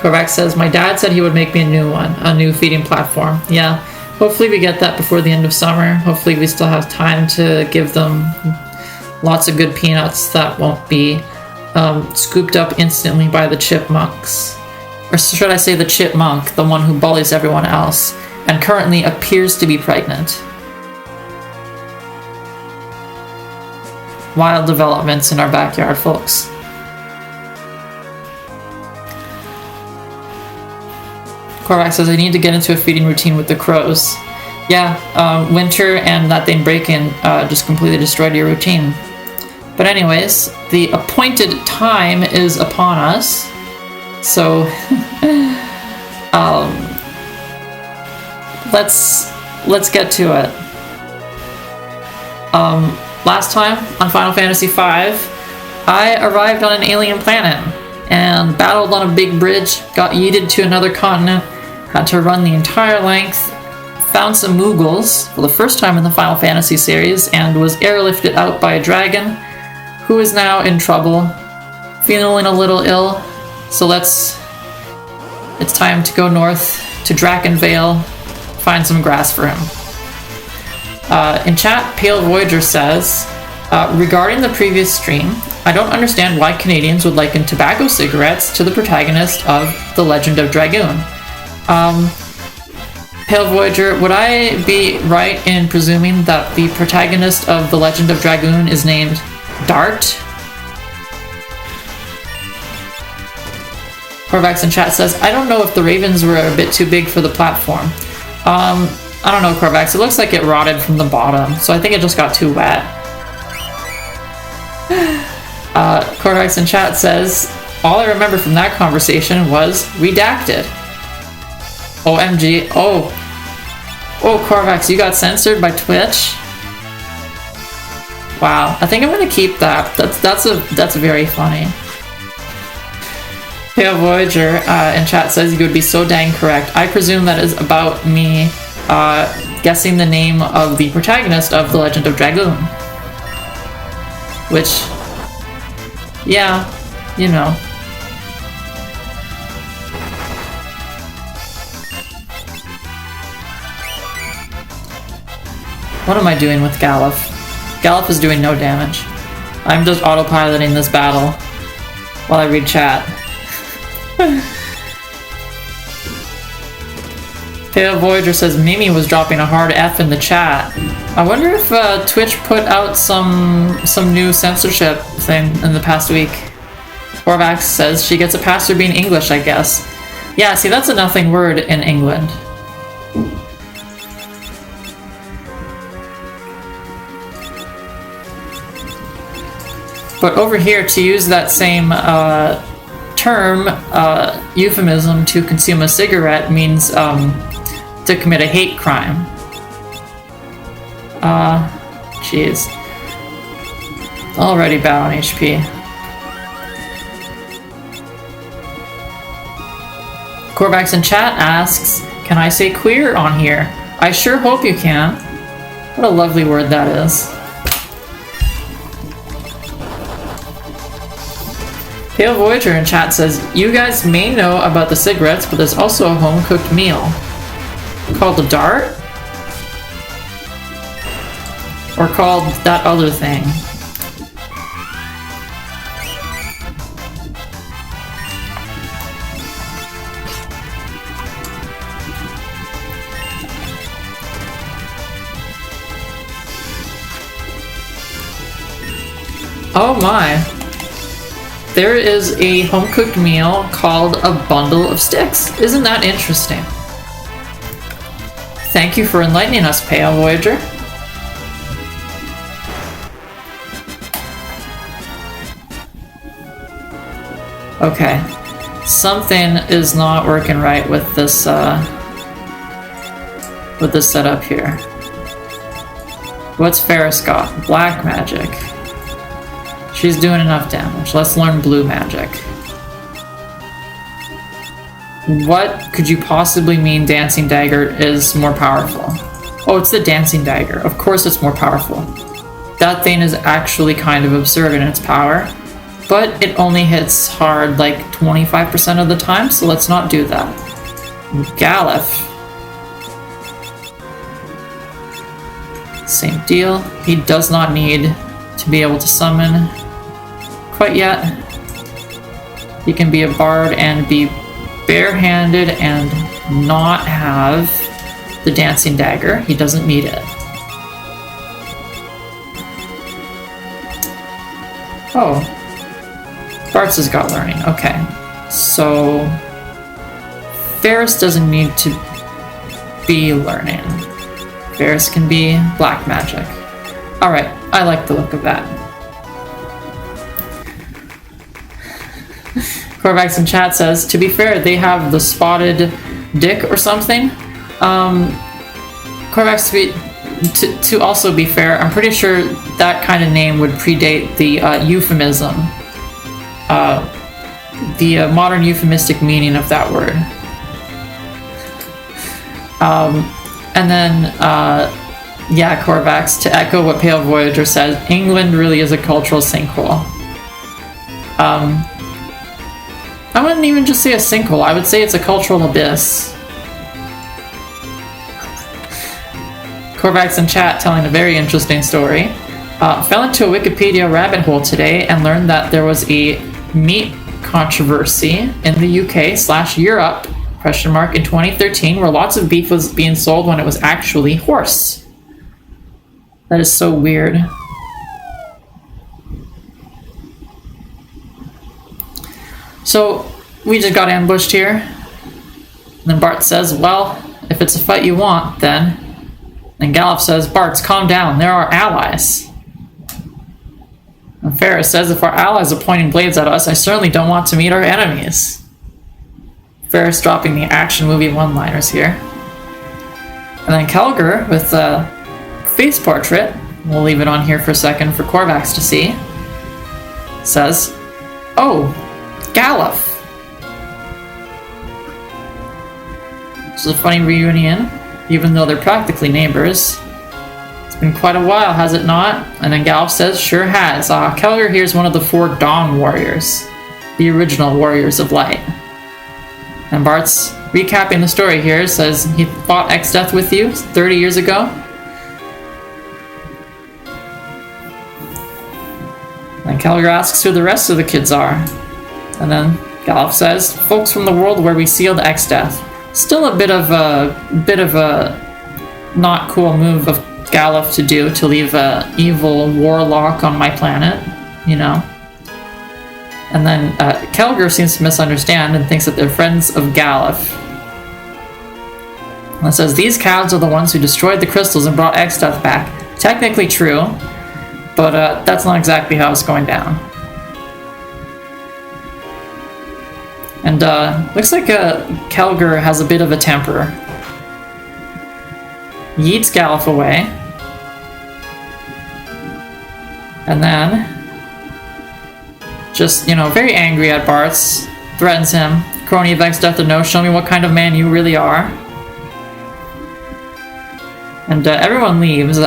Korvac says, my dad said he would make me a new one, a new feeding platform. Yeah, hopefully we get that before the end of summer. Hopefully we still have time to give them lots of good peanuts that won't be scooped up instantly by the chipmunks. Or should I say the chipmunk, the one who bullies everyone else, and currently appears to be pregnant. Wild developments in our backyard, folks. Korvac says, I need to get into a feeding routine with the crows. Yeah, winter and that thing break-in just completely destroyed your routine. But anyways, the appointed time is upon us. So, let's get to it. Last time on Final Fantasy V, I arrived on an alien planet and battled on a big bridge, got yeeted to another continent, had to run the entire length, found some Moogles for the first time in the Final Fantasy series, and was airlifted out by a dragon who is now in trouble, feeling a little ill. So it's time to go north to Drakenvale, find some grass for him. In chat, Pale Voyager says, regarding the previous stream, I don't understand why Canadians would liken tobacco cigarettes to the protagonist of The Legend of Dragoon. Pale Voyager, would I be right in presuming that the protagonist of The Legend of Dragoon is named Dart? Korvax in chat says, I don't know if the ravens were a bit too big for the platform. I don't know, Korvax. It looks like it rotted from the bottom, so I think it just got too wet. Korvax in chat says, all I remember from that conversation was redacted. OMG. Oh, Korvax, you got censored by Twitch? Wow, I think I'm gonna keep that. That's very funny. Pale Voyager in chat says, you would be so dang correct. I presume that is about me guessing the name of the protagonist of The Legend of Dragoon. Which, yeah, you know. What am I doing with Galuf? Galuf is doing no damage. I'm just autopiloting this battle while I read chat. Pale Voyager says Mimi was dropping a hard F in the chat. I wonder if Twitch put out some new censorship thing in the past week. Korvax says she gets a pass for being English, I guess. Yeah, see, that's a nothing word in England. But over here, to use that same term, euphemism to consume a cigarette means to commit a hate crime. Jeez. Already bad on HP. Korvax in chat asks, can I say queer on here? I sure hope you can. What a lovely word that is. Pale Voyager in chat says, you guys may know about the cigarettes, but there's also a home-cooked meal called a dart? Or called that other thing? Oh my. There is a home-cooked meal called a bundle of sticks. Isn't that interesting? Thank you for enlightening us, Pale Voyager. Okay. Something is not working right with this setup here. What's Ferris got? Black magic. She's doing enough damage. Let's learn blue magic. What could you possibly mean Dancing Dagger is more powerful? Oh, it's the Dancing Dagger. Of course it's more powerful. That thing is actually kind of absurd in its power. but it only hits hard like 25% of the time, so let's not do that. Galef. Same deal. He does not need to be able to summon quite yet. He can be a bard and be barehanded and not have the dancing dagger. He doesn't need it. Oh. Bartz has got learning. Okay. So Ferris doesn't need to be learning. Ferris can be black magic. Alright, I like the look of that. Corvax in chat says, to be fair, they have the spotted dick or something. Corvax, to also be fair, I'm pretty sure that kind of name would predate the euphemism. The modern euphemistic meaning of that word. And then, yeah, Corvax, to echo what Pale Voyager says, England really is a cultural sinkhole. I wouldn't even just say a sinkhole, I would say it's a cultural abyss. Corvax in chat telling a very interesting story. Fell into a Wikipedia rabbit hole today and learned that there was a meat controversy in the UK/Europe in 2013 where lots of beef was being sold when it was actually horse. That is so weird. So we just got ambushed here. And then Bart says, well, if it's a fight you want, then. And Galef says, Bartz, calm down, there are allies. And Ferris says, if our allies are pointing blades at us, I certainly don't want to meet our enemies. Ferris dropping the action movie one-liners here. And then Kelger with the face portrait, we'll leave it on here for a second for Corvax to see, says, oh, Galef. This is a funny reunion, even though they're practically neighbors. It's been quite a while, has it not? And then Galef says, sure has. Kelger here is one of the 4 Dawn Warriors, the original Warriors of Light. And Bart's recapping the story here, says he fought X-Death with you 30 years ago. And Kelger asks who the rest of the kids are. And then Galef says, folks from the world where we sealed X-Death. Still a bit of a not cool move of Galef to do, to leave a evil warlock on my planet, you know. And then Kelger seems to misunderstand and thinks that they're friends of Galef. And it says, these cows are the ones who destroyed the crystals and brought X-Death back. Technically true, but that's not exactly how it's going down. And looks like Kelger has a bit of a temper. Yeets Galef away. And then, just, you know, very angry at Bartz, threatens him. Crony of X-Death to know, show me what kind of man you really are. And everyone leaves.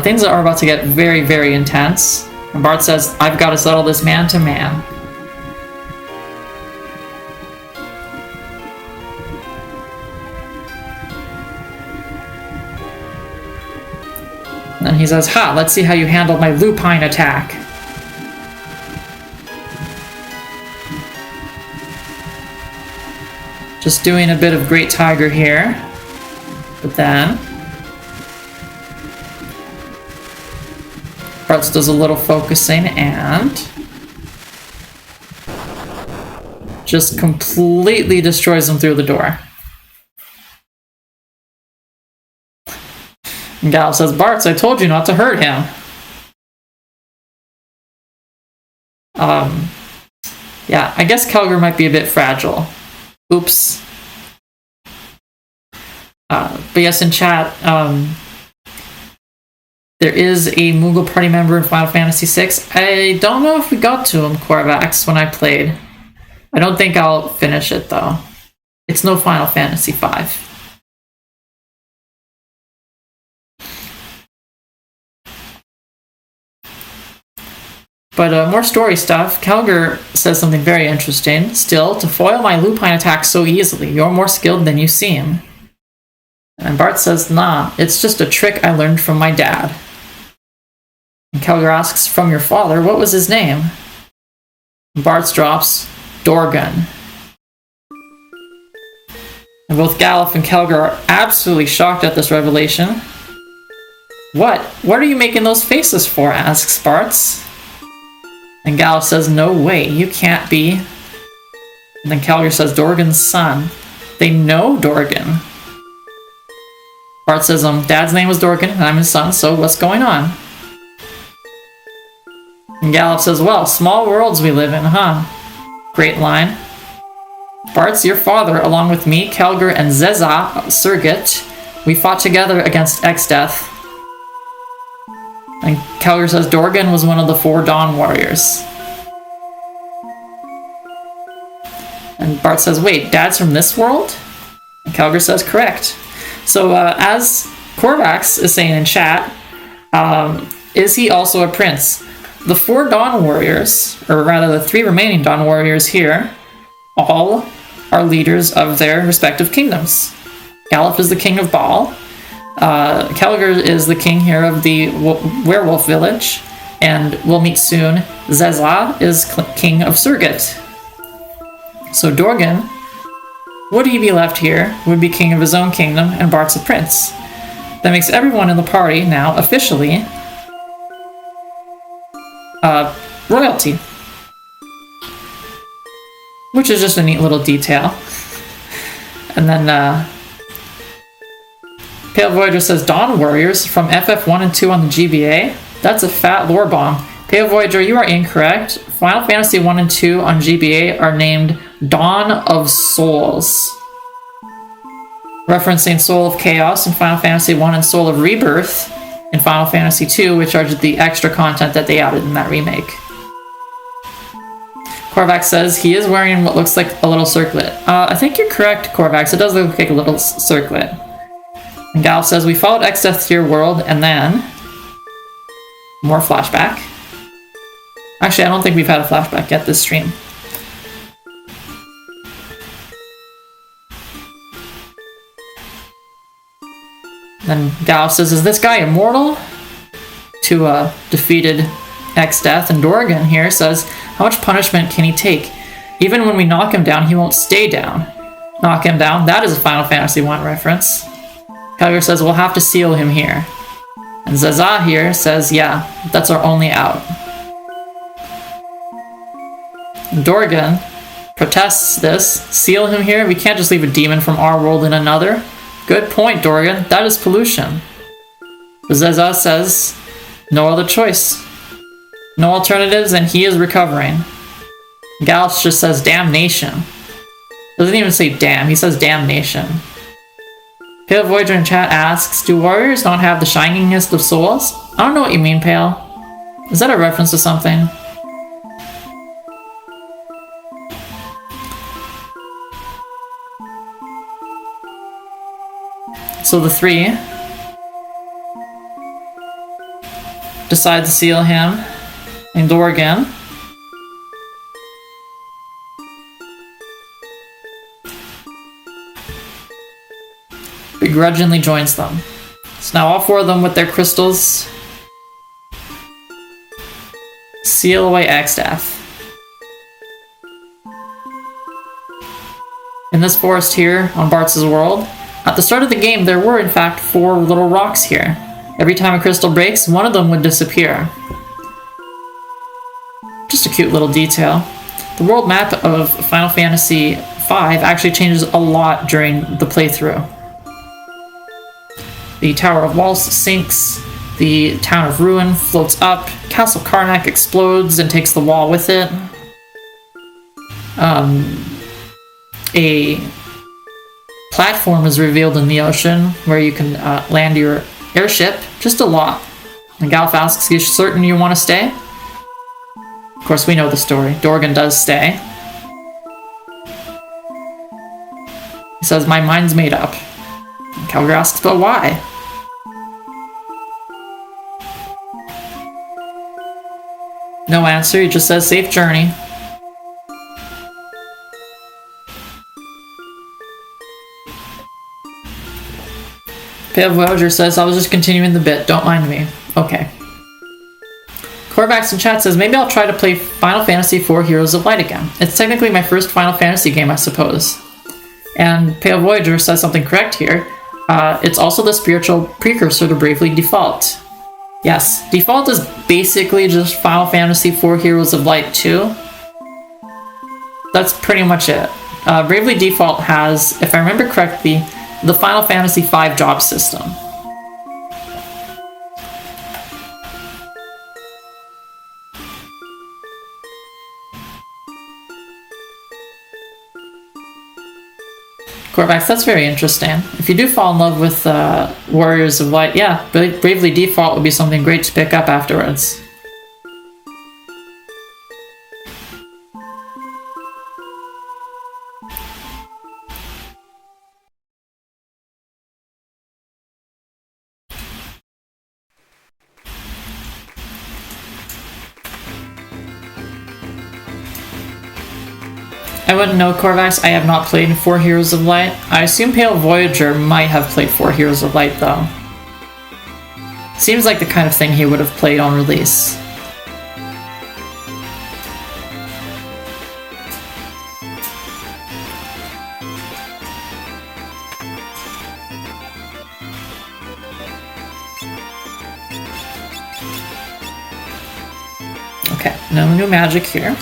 Things are about to get very, very intense. And Bart says, I've got to settle this man to man. And then he says, ha, let's see how you handled my lupine attack. Just doing a bit of Great Tiger here. But then Bartz does a little focusing and just completely destroys him through the door. And Galef says, Bartz, I told you not to hurt him. Yeah, I guess Kelger might be a bit fragile. Oops. But yes, in chat, there is a Moogle party member in Final Fantasy VI. I don't know if we got to him, Corvax, when I played. I don't think I'll finish it, though. It's no Final Fantasy V. But more story stuff. Kelger says something very interesting. Still, to foil my lupine attack so easily, you're more skilled than you seem. And Bart says, nah, it's just a trick I learned from my dad. And Kelger asks, from your father, what was his name? And Bart drops, Dorgan. And both Galuf and Kelger are absolutely shocked at this revelation. What? What are you making those faces for? Asks Bartz. And Galuf says, no way, you can't be. And then Kelger says, Dorgan's son. They know Dorgan. Bart says, Dad's name was Dorgan, and I'm his son, so what's going on? And Galuf says, well, small worlds we live in, huh? Great line. Bart's your father, along with me, Kelger, and Zeza, Surgit. We fought together against X-Death. And Kelger says Dorgan was one of the 4 Dawn Warriors. And Bart says, wait, Dad's from this world? And Kelger says, correct. So, as Korvax is saying in chat, is he also a prince? The 4 Dawn Warriors, or rather the 3 remaining Dawn Warriors here, all are leaders of their respective kingdoms. Galuf is the king of Baal. Kelger is the king here of the werewolf village. And we'll meet soon. Zeza is king of Surgit. So Dorgan, would he be left here, would be king of his own kingdom, and Bart's a prince. That makes everyone in the party now officially royalty. Which is just a neat little detail. And then Pale Voyager says Dawn Warriors from FF1 and 2 on the GBA. That's a fat lore bomb. Pale Voyager, you are incorrect. Final Fantasy 1 and 2 on GBA are named Dawn of Souls, referencing Soul of Chaos in Final Fantasy 1 and Soul of Rebirth in Final Fantasy 2, which are the extra content that they added in that remake. Korvax says he is wearing what looks like a little circlet. I think you're correct, Korvax. It does look like a little circlet. And Galuf says, we followed X-Death to your world, and then... more flashback. Actually, I don't think we've had a flashback yet this stream. Then Galuf says, is this guy immortal? To defeated X-Death, and Dorgan here says, how much punishment can he take? Even when we knock him down, he won't stay down. Knock him down? That is a Final Fantasy 1 reference. Kelger says, we'll have to seal him here. And Zeza here says, yeah, that's our only out. Dorgan protests this. Seal him here? We can't just leave a demon from our world in another. Good point, Dorgan. That is pollution. Zeza says, no other choice. No alternatives, and he is recovering. Galuf just says damnation. Doesn't even say damn, he says damnation. Pale Voyager in chat asks, do warriors not have the shiningest of souls? I don't know what you mean, Pale. Is that a reference to something? So the 3 decide to seal him and Dorgan. Begrudgingly joins them. So now all 4 of them with their crystals seal away X-Death. In this forest here on Bart's world, at the start of the game there were in fact 4 little rocks here. Every time a crystal breaks, one of them would disappear. Just a cute little detail. The world map of Final Fantasy V actually changes a lot during the playthrough. The Tower of Walls sinks, the Town of Ruin floats up, Castle Karnak explodes and takes the wall with it. A platform is revealed in the ocean where you can land your airship. Just a lot. And Galuf asks, are you certain you want to stay? Of course, we know the story. Dorgan does stay. He says, my mind's made up. And Kelger asks, but why? No answer, he just says safe journey. Pale Voyager says, I was just continuing the bit, don't mind me. Okay. Corvax in chat says, maybe I'll try to play Final Fantasy IV Heroes of Light again. It's technically my first Final Fantasy game, I suppose. And Pale Voyager says something correct here. It's also the spiritual precursor to Bravely Default. Yes, Default is basically just Final Fantasy IV Heroes of Light 2. That's pretty much it. Bravely Default has, if I remember correctly, the Final Fantasy V job system. Corvax, that's very interesting. If you do fall in love with Warriors of Light, yeah, Bravely Default would be something great to pick up afterwards. I wouldn't know, Corvax. I have not played 4 Heroes of Light. I assume Pale Voyager might have played 4 Heroes of Light, though. Seems like the kind of thing he would have played on release. Okay, no new magic here.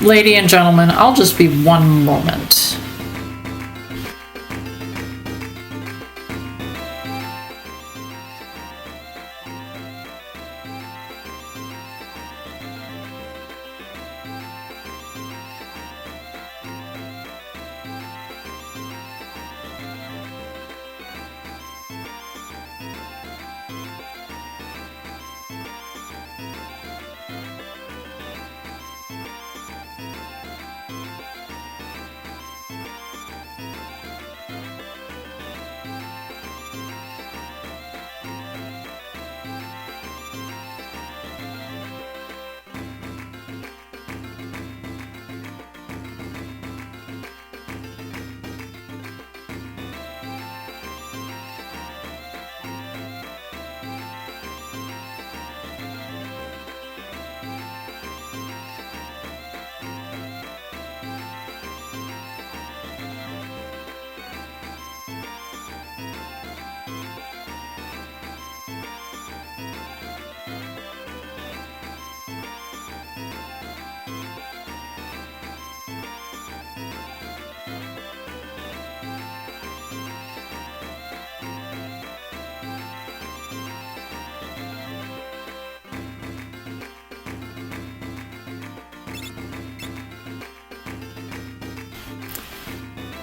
Lady and gentlemen, I'll just be one moment.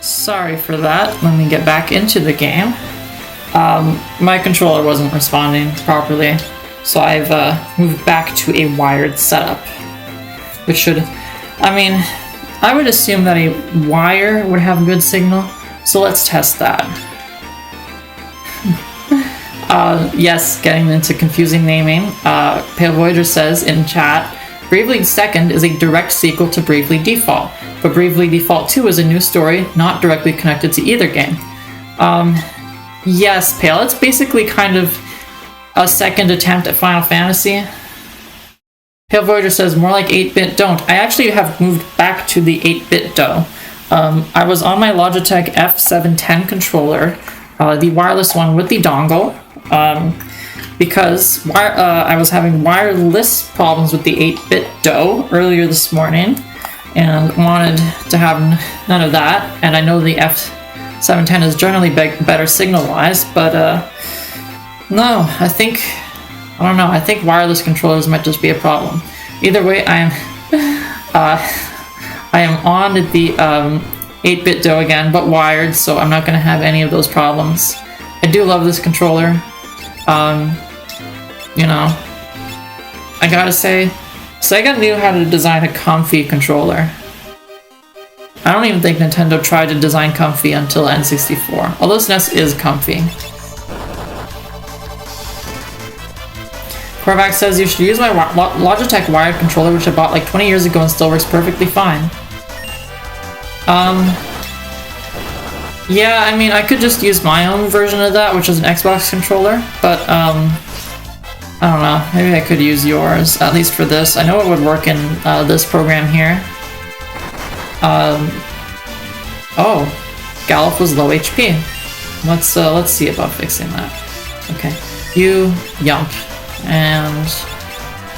Sorry for that. Let me get back into the game. My controller wasn't responding properly, so I've moved back to a wired setup, which should, I mean, I would assume that a wire would have good signal, so let's test that. Yes, getting into confusing naming. Pale Voyager says in chat, Bravely 2nd is a direct sequel to Bravely Default, but Bravely Default 2 is a new story, not directly connected to either game. Yes, Pale, it's basically kind of a second attempt at Final Fantasy. Pale Voyager says, more like 8-bit don't. I actually have moved back to the 8-bit though. I was on my Logitech F710 controller, the wireless one with the dongle, because I was having wireless problems with the 8-bit DOE earlier this morning, and wanted to have none of that. And I know the F710 is generally better signal-wise, but no, I think wireless controllers might just be a problem. Either way, I am on the 8-bit DOE again, but wired, so I'm not going to have any of those problems. I do love this controller. You know, I gotta say, Sega knew how to design a comfy controller. I don't even think Nintendo tried to design comfy until N64, although SNES is comfy. Korvac says you should use my Logitech wired controller, which I bought like 20 years ago and still works perfectly fine. Yeah, I mean, I could just use my own version of that, which is an Xbox controller, but, I don't know, maybe I could use yours, at least for this. I know it would work in, this program here. Oh, Galuf was low HP. Let's see about fixing that. Okay, you yump, and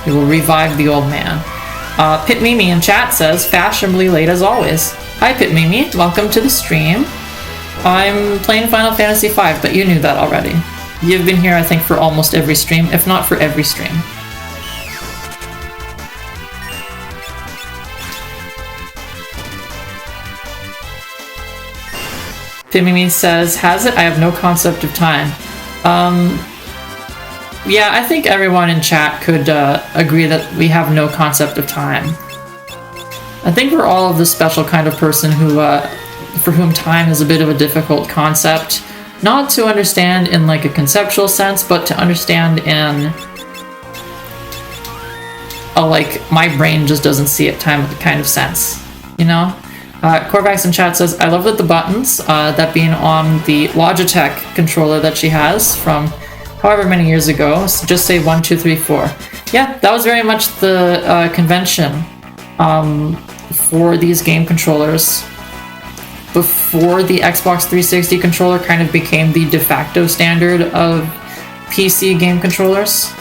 we will revive the old man. Pit Mimi in chat says, fashionably late as always. Hi Pit Mimi, welcome to the stream. I'm playing Final Fantasy V, but you knew that already. You've been here, I think, for almost every stream, if not for every stream. Pimimi says, has it? I have no concept of time. Yeah, I think everyone in chat could agree that we have no concept of time. I think we're all of the special kind of person who, for whom time is a bit of a difficult concept. Not to understand in like a conceptual sense, but to understand in a like, my brain just doesn't see it time kind of sense, you know? Corvax in chat says, I love that the buttons, that being on the Logitech controller that she has from however many years ago, so just say 1, 2, 3, 4. Yeah, that was very much the convention for these game controllers. Before the Xbox 360 controller kind of became the de facto standard of PC game controllers.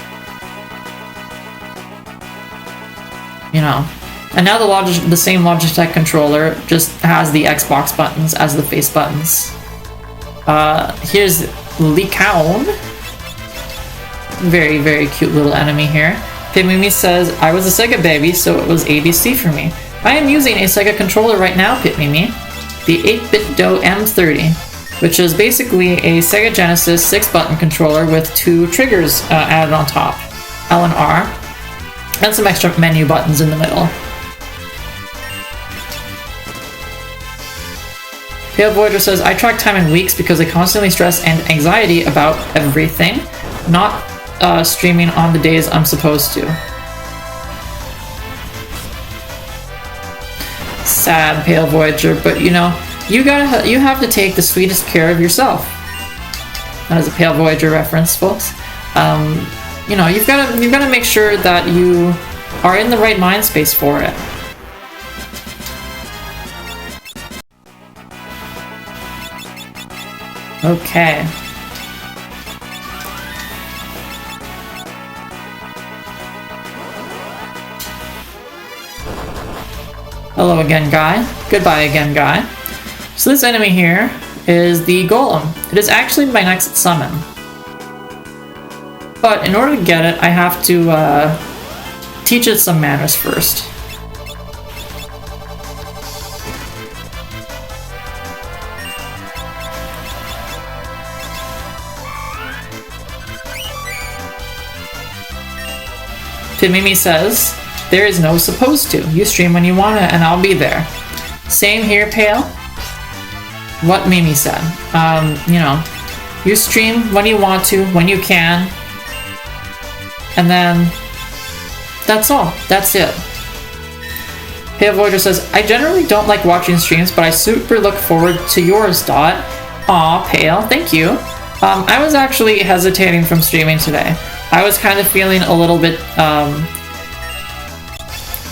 You know. And now the same Logitech controller just has the Xbox buttons as the face buttons. Here's Likaon. Very, very cute little enemy here. Pitmimi says, I was a Sega baby, so it was ABC for me. I am using a Sega controller right now, Pitmimi. The 8-bit Do M30, which is basically a Sega Genesis 6-button controller with 2 triggers added on top. L and R. And some extra menu buttons in the middle. Pale Voyager says, I track time in weeks because I constantly stress and anxiety about everything, not streaming on the days I'm supposed to. Sad, Pale Voyager, but you know, you have to take the sweetest care of yourself. That is a Pale Voyager reference, folks. You know, you've got to make sure that you are in the right mind space for it. Okay. Hello again, guy. Goodbye again, guy. So this enemy here is the Golem. It is actually my next summon. But in order to get it, I have to teach it some manners first. Timimi says, there is no supposed to. You stream when you wanna and I'll be there. Same here, Pale. What Mimi said. You know, you stream when you want to, when you can. And then, that's all. That's it. Pale Voyager says, I generally don't like watching streams, but I super look forward to yours, Dot. Aw, Pale, thank you. I was actually hesitating from streaming today. I was kind of feeling a little bit,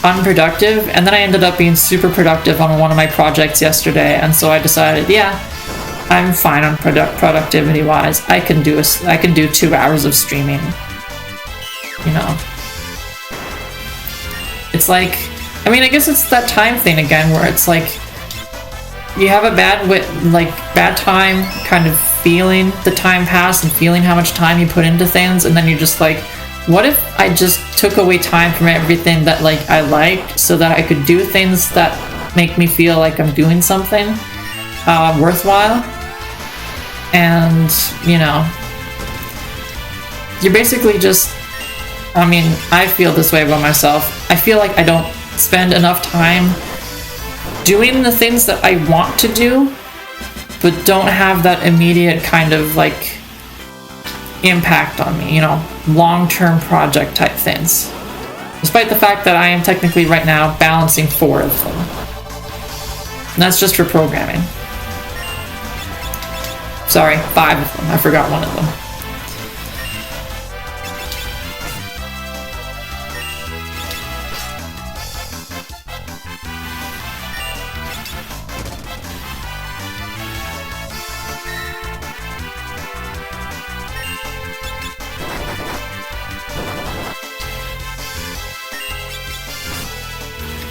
unproductive, and then I ended up being super productive on one of my projects yesterday, and so I decided, yeah, I'm fine on productivity-wise. I can do 2 hours of streaming. You know. It's like, I mean, I guess it's that time thing again, where it's like, you have a bad time kind of feeling the time pass and feeling how much time you put into things, and then you're just like, what if I just took away time from everything that like I liked so that I could do things that make me feel like I'm doing something worthwhile? And, you know, you're basically just, I mean, I feel this way about myself. I feel like I don't spend enough time doing the things that I want to do, but don't have that immediate kind of like impact on me, you know, long-term project type things. Despite the fact that I am technically right now balancing 4 of them. And that's just for programming. Sorry, 5 of them. I forgot one of them.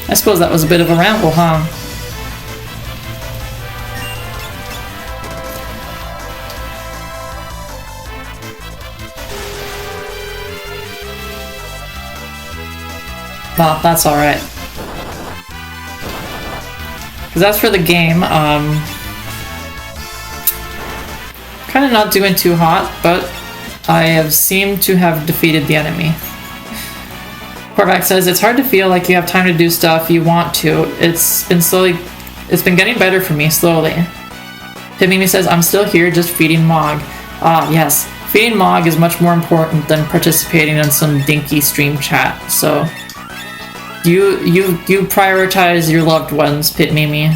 I suppose that was a bit of a ramble, huh? Well, that's alright. Because as for the game, kind of not doing too hot, but I have seemed to have defeated the enemy. Korvac says, it's hard to feel like you have time to do stuff you want to. It's been getting better for me, slowly. Himimi says, I'm still here, just feeding Mog. Ah, yes. Feeding Mog is much more important than participating in some dinky stream chat, so... You prioritize your loved ones, Pitmimi.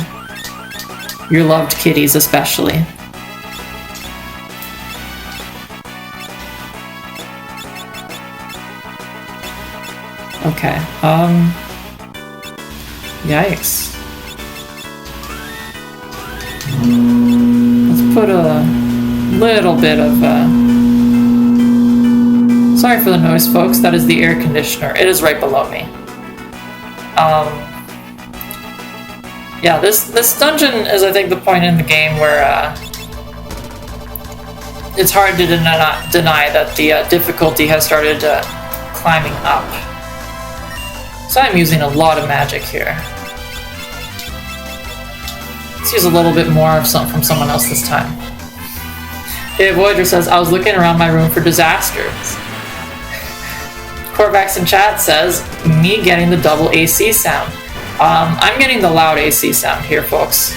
Your loved kitties, especially. Okay, yikes. Let's put a little bit of, Sorry for the noise, folks. That is the air conditioner. It is right below me. Yeah, this dungeon is, I think, the point in the game where, it's hard to deny that the difficulty has started climbing up. So I'm using a lot of magic here. Let's use a little bit more of something from someone else this time. Okay, Voyager says, I was looking around my room for disasters. Korvax in chat says, me getting the double AC sound. I'm getting the loud AC sound here, folks.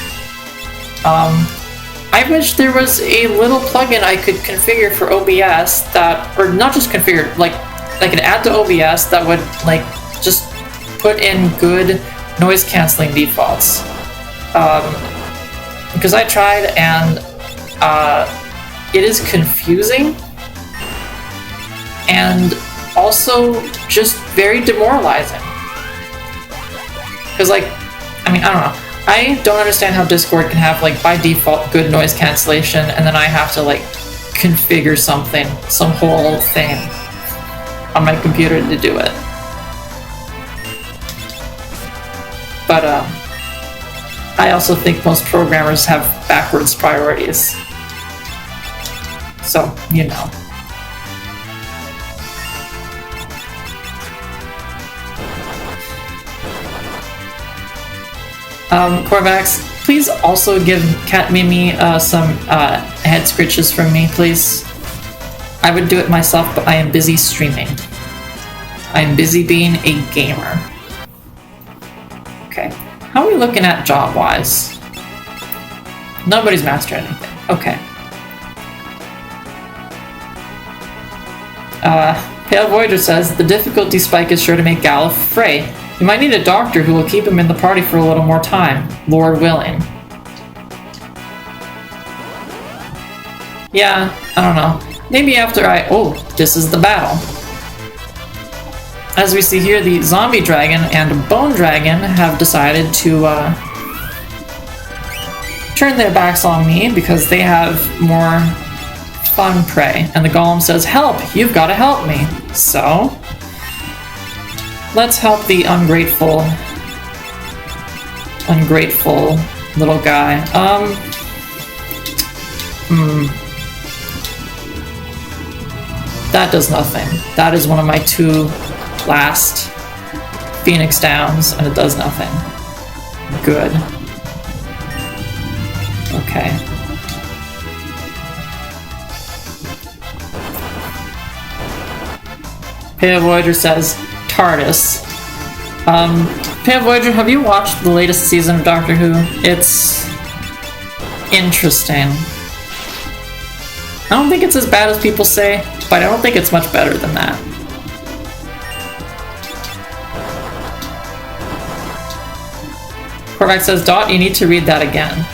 I wish there was a little plugin I could configure for OBS that, or not just configure, like I could add to OBS that would like just put in good noise canceling defaults. Because I tried and it is confusing and also just very demoralizing. Because, like, I mean, I don't know. I don't understand how Discord can have, like, by default good noise cancellation, and then I have to, like, configure something, some whole thing on my computer to do it. But, I also think most programmers have backwards priorities. So, you know. Korvax, please also give Cat Mimi some head scritches from me, please. I would do it myself, but I am busy streaming. I am busy being a gamer. Okay, how are we looking at job-wise? Nobody's mastered anything. Okay. Pale Voyager says, the difficulty spike is sure to make Gallif fray. You might need a doctor who will keep him in the party for a little more time, Lord willing. Yeah, I don't know. Maybe after oh, this is the battle. As we see here, the zombie dragon and bone dragon have decided to turn their backs on me because they have more fun prey. And the golem says, help! You've got to help me! So... let's help the ungrateful little guy. That does nothing. That is one of my 2 last Phoenix Downs, and it does nothing. Good. Okay. Pale Voyager says, TARDIS. Pale Voyager, have you watched the latest season of Doctor Who? It's interesting. I don't think it's as bad as people say, but I don't think it's much better than that. Korvac says, Dot, you need to read that again.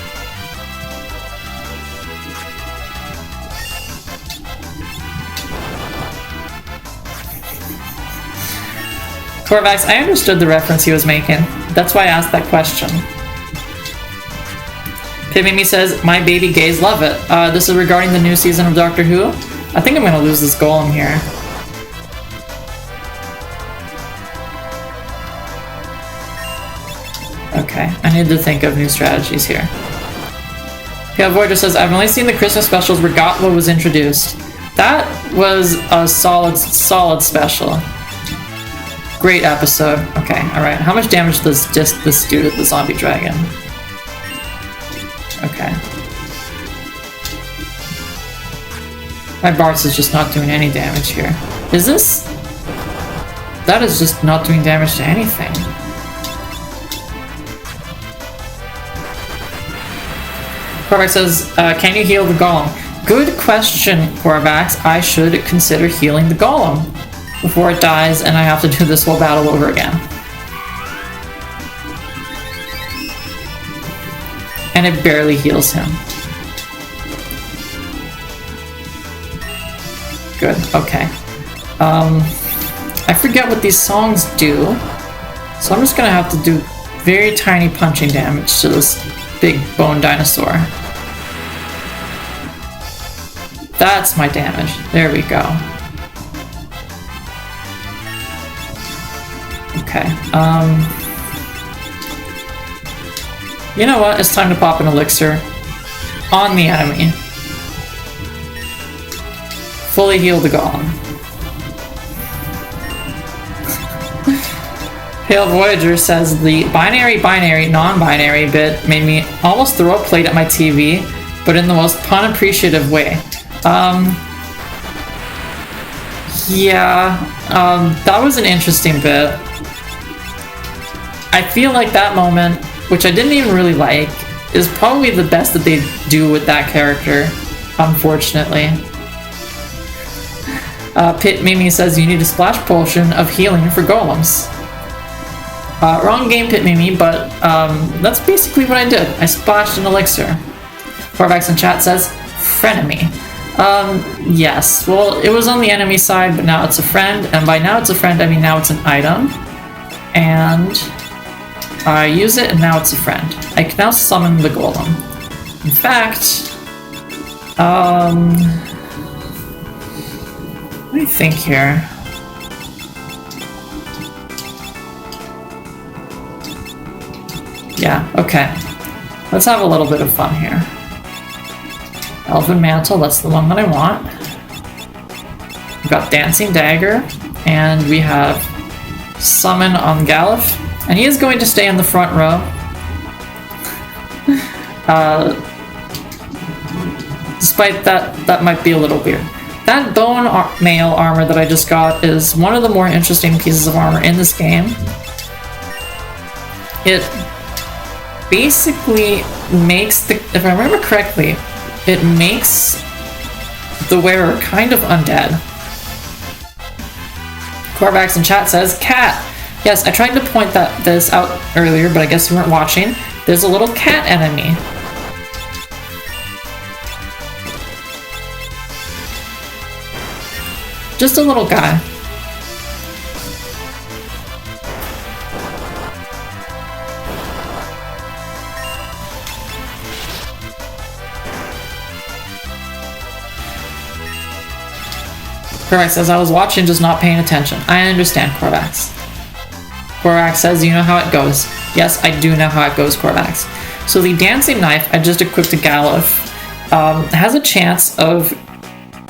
Korvax, I understood the reference he was making. That's why I asked that question. Mimi says, my baby gays love it. This is regarding the new season of Doctor Who. I think I'm gonna lose this golem here. Okay, I need to think of new strategies here. Pale Voyager says, I've only seen the Christmas specials where Gatwa was introduced. That was a solid special. Great episode. Okay, alright. How much damage does just this do to the zombie dragon? Okay. My Bartz is just not doing any damage here. Is this? That is just not doing damage to anything. Korvax says, can you heal the golem? Good question, Korvax. I should consider healing the golem before it dies and I have to do this whole battle over again. And it barely heals him. Good, okay. I forget what these songs do, so I'm just gonna have to do very tiny punching damage to this big bone dinosaur. That's my damage. There we go. Okay, you know what? It's time to pop an elixir on the enemy. Fully heal the golem. Pale Voyager says the binary, non-binary bit made me almost throw a plate at my TV, but in the most pun-appreciative way. That was an interesting bit. I feel like that moment, which I didn't even really like, is probably the best that they do with that character, unfortunately. Pit Mimi says you need a splash potion of healing for golems. Wrong game, Pit Mimi, but that's basically what I did. I splashed an elixir. Korvax in chat says, frenemy. Yes. Well, it was on the enemy side, but now it's a friend, and by now it's a friend, I mean now it's an item. And I use it, and now it's a friend. I can now summon the golem. In fact, let me think here. Yeah, okay. Let's have a little bit of fun here. Elven Mantle, that's the one that I want. We've got Dancing Dagger, and we have Summon on Galif, and he is going to stay in the front row. Despite that might be a little weird. That bone mail armor that I just got is one of the more interesting pieces of armor in this game. It basically makes the, if I remember correctly, it makes the wearer kind of undead. Korvax in chat says, cat! Yes, I tried to point this out earlier, but I guess you weren't watching. There's a little cat enemy. Just a little guy. Korvax says, I was watching, just not paying attention. I understand, Korvax. Korvax says, you know how it goes. Yes, I do know how it goes, Korvax. So the dancing knife I just equipped to Galif has a chance of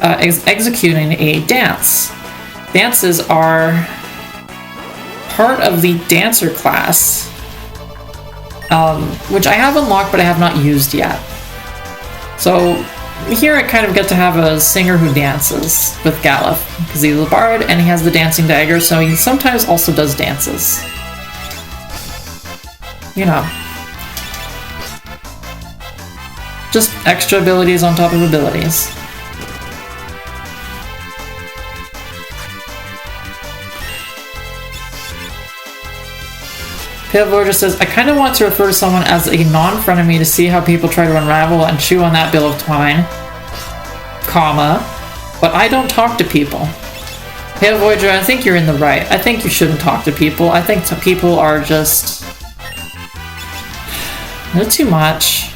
executing a dance. Dances are part of the dancer class, which I have unlocked but I have not used yet. So here I kind of get to have a singer who dances with Galif, because he's a bard and he has the dancing dagger, so he sometimes also does dances. you know. Just extra abilities on top of abilities. Pale Voyager says, I kind of want to refer to someone as a non-frenemy to see how people try to unravel and chew on that bill of twine, comma, but I don't talk to people. Pale Voyager, I think you're in the right. I think you shouldn't talk to people. I think people are just... they're too much.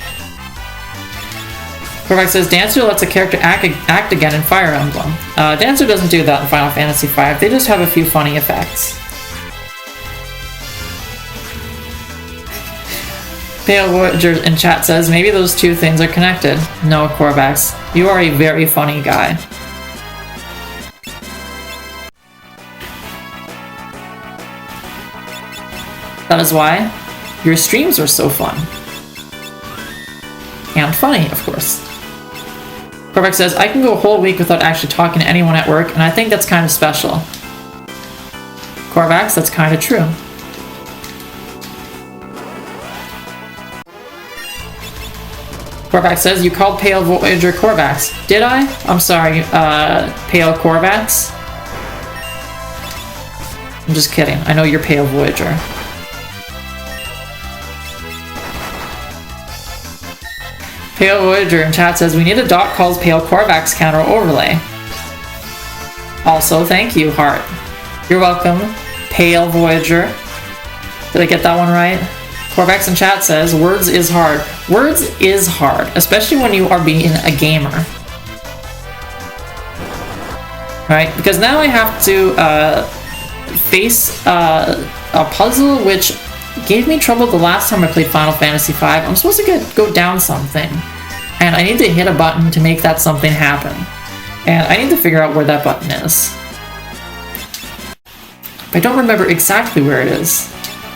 Korvax says, Dancer lets a character act again in Fire Emblem. Dancer doesn't do that in Final Fantasy V. They just have a few funny effects. Pale Voyager in chat says, maybe those two things are connected. No, Korvax, you are a very funny guy. That is why your streams are so fun. And funny, of course. Korvax says, I can go a whole week without actually talking to anyone at work, and I think that's kind of special. Korvax, that's kind of true. Korvax says, you called Pale Voyager Korvax. Did I? I'm sorry, Pale Korvax? I'm just kidding. I know you're Pale Voyager. Pale Voyager in chat says, we need a dot calls Pale Korvax counter overlay. Also, thank you, Heart. You're welcome, Pale Voyager. Did I get that one right? Korvax in chat says, words is hard. Words is hard, especially when you are being a gamer. Right? Because now I have to face a puzzle which gave me trouble the last time I played Final Fantasy V. I'm supposed to go down something, and I need to hit a button to make that something happen. And I need to figure out where that button is. But I don't remember exactly where it is.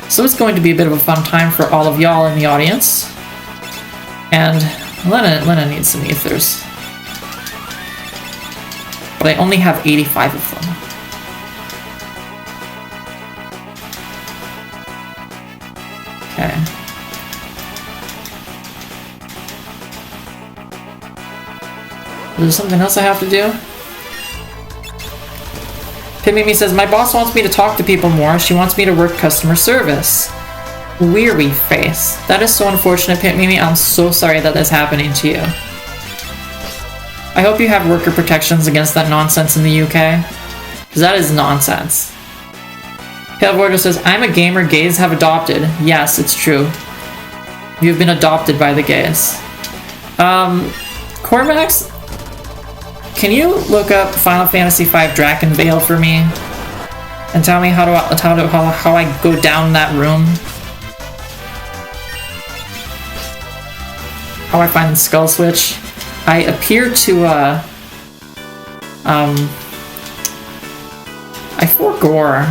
So it's going to be a bit of a fun time for all of y'all in the audience. And Lena needs some ethers. But I only have 85 of them. Okay. Is there something else I have to do? Pimimi says, my boss wants me to talk to people more. She wants me to work customer service. Weary face. That is so unfortunate, Pimimi. I'm so sorry that that's happening to you. I hope you have worker protections against that nonsense in the UK. Because that is nonsense. Pale Voyager says, I'm a gamer gays have adopted. Yes, it's true. You've been adopted by the gays. Cormax, can you look up Final Fantasy V Drakenvale for me? And tell me how I go down that room? How I find the skull switch? I appear to, I forgore.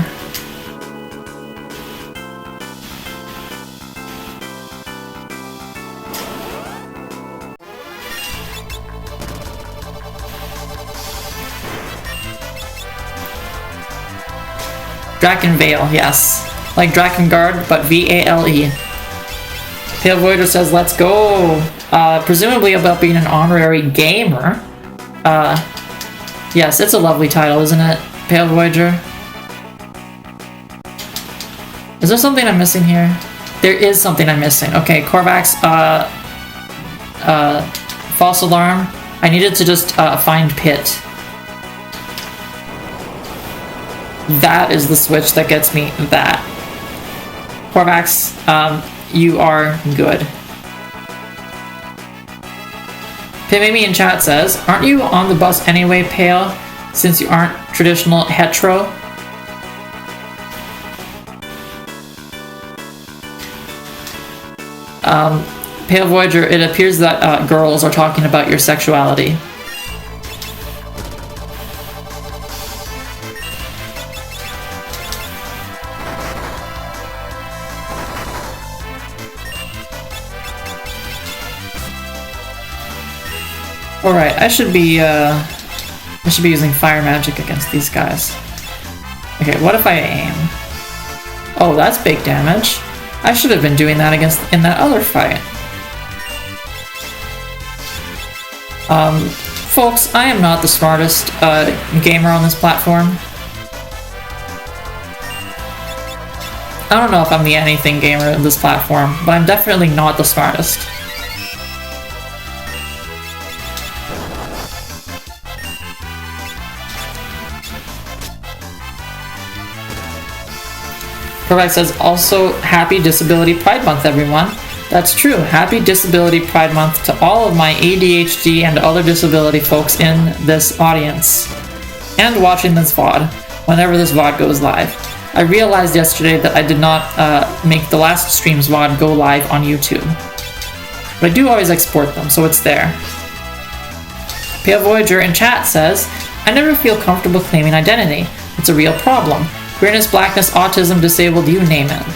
Drakenvale, yes. Like Drakengard, but V-A-L-E. Pale Voyager says, let's go! Presumably about being an honorary gamer. Yes, it's a lovely title, isn't it, Pale Voyager? Is there something I'm missing here? There is something I'm missing. Okay, Korvax, false alarm. I needed to just find Pit. That is the switch that gets me that. Korvax, you are good. Pimimi in chat says, aren't you on the bus anyway, Pale, since you aren't traditional hetero? Pale Voyager, it appears that girls are talking about your sexuality. Alright, I should be using fire magic against these guys. Okay, what if I aim? Oh, that's big damage. I should have been doing that in that other fight. Folks, I am not the smartest gamer on this platform. I don't know if I'm the anything gamer of this platform, but I'm definitely not the smartest. Correct says, also, happy Disability Pride Month, everyone. That's true. Happy Disability Pride Month to all of my ADHD and other disability folks in this audience. And watching this VOD, whenever this VOD goes live. I realized yesterday that I did not make the last stream's VOD go live on YouTube. But I do always export them, so it's there. Pale Voyager in chat says, I never feel comfortable claiming identity. It's a real problem. Queerness, blackness, autism, disabled, you name it.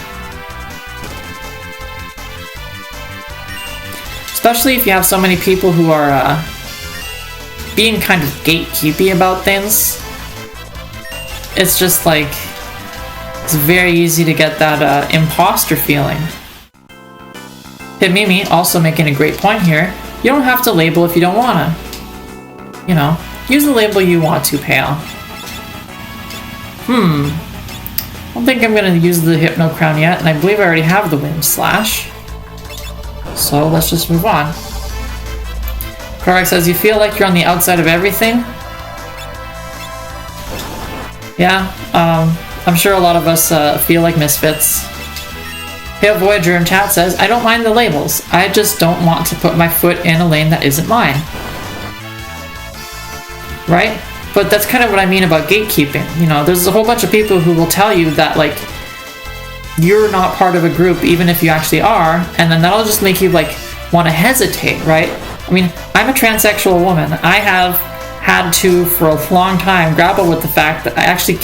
Especially if you have so many people who are being kind of gatekeepy about things. It's just like, it's very easy to get that imposter feeling. Hitmimi also making a great point here. You don't have to label if you don't wanna. You know, use the label you want to, Pale. I don't think I'm gonna use the Hypno Crown yet, and I believe I already have the Wind Slash. So let's just move on. Korak says, you feel like you're on the outside of everything? Yeah, I'm sure a lot of us feel like misfits. Pale Voyager in chat says, I don't mind the labels. I just don't want to put my foot in a lane that isn't mine. Right? But that's kind of what I mean about gatekeeping. You know, there's a whole bunch of people who will tell you that, like, you're not part of a group even if you actually are, and then that'll just make you, like, want to hesitate, right? I mean, I'm a transsexual woman. I have had to, for a long time, grapple with the fact that I actually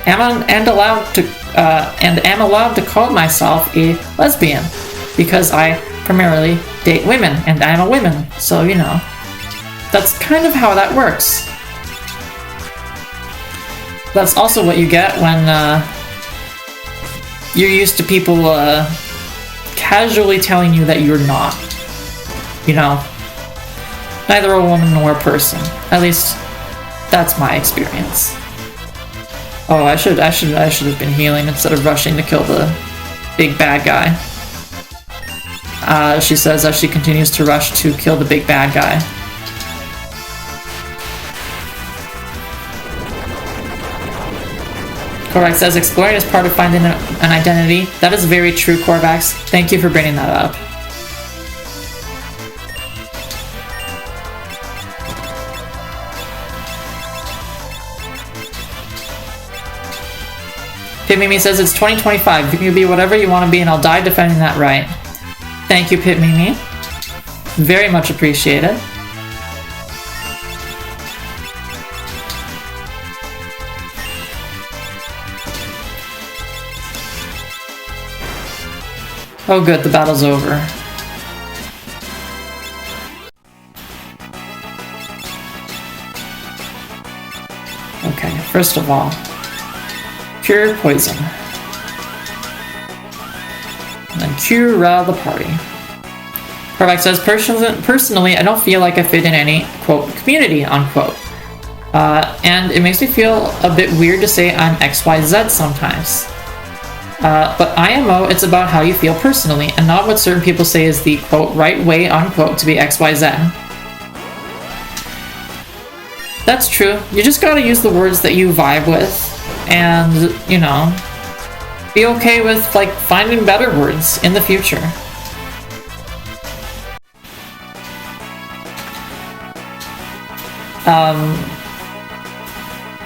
am allowed to call myself a lesbian, because I primarily date women, and I'm a woman, so, you know, that's kind of how that works. That's also what you get when you're used to people casually telling you that you're not. You know, neither a woman nor a person. At least, that's my experience. Oh, I should have been healing instead of rushing to kill the big bad guy. She says as she continues to rush to kill the big bad guy. Korvax says, exploring is part of finding an identity. That is very true, Korvax. Thank you for bringing that up. Pitmimi says, it's 2025. You can be whatever you want to be and I'll die defending that right. Thank you, Pitmimi. Very much appreciated. Oh good, the battle's over. Okay, first of all, cure poison. And then cure the party. Korvax says, personally, I don't feel like I fit in any, quote, community, unquote. And it makes me feel a bit weird to say I'm XYZ sometimes. But IMO, it's about how you feel personally, and not what certain people say is the, quote, right way, unquote, to be XYZ. That's true. You just gotta use the words that you vibe with, and, you know, be okay with, like, finding better words in the future.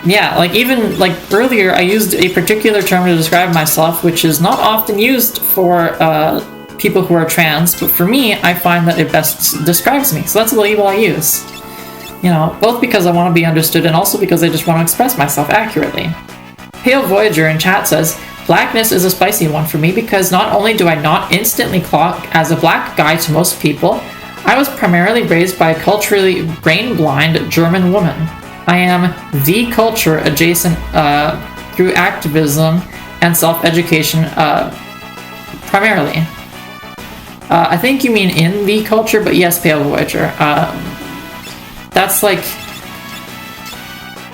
Yeah, like even like earlier I used a particular term to describe myself, which is not often used for people who are trans, but for me, I find that it best describes me. So that's the label I use. You know, both because I want to be understood and also because I just want to express myself accurately. Pale Voyager in chat says, blackness is a spicy one for me because not only do I not instantly clock as a black guy to most people, I was primarily raised by a culturally brain-blind German woman. I am the culture adjacent through activism and self-education primarily. I think you mean in the culture, but yes, Pale Voyager. That's like...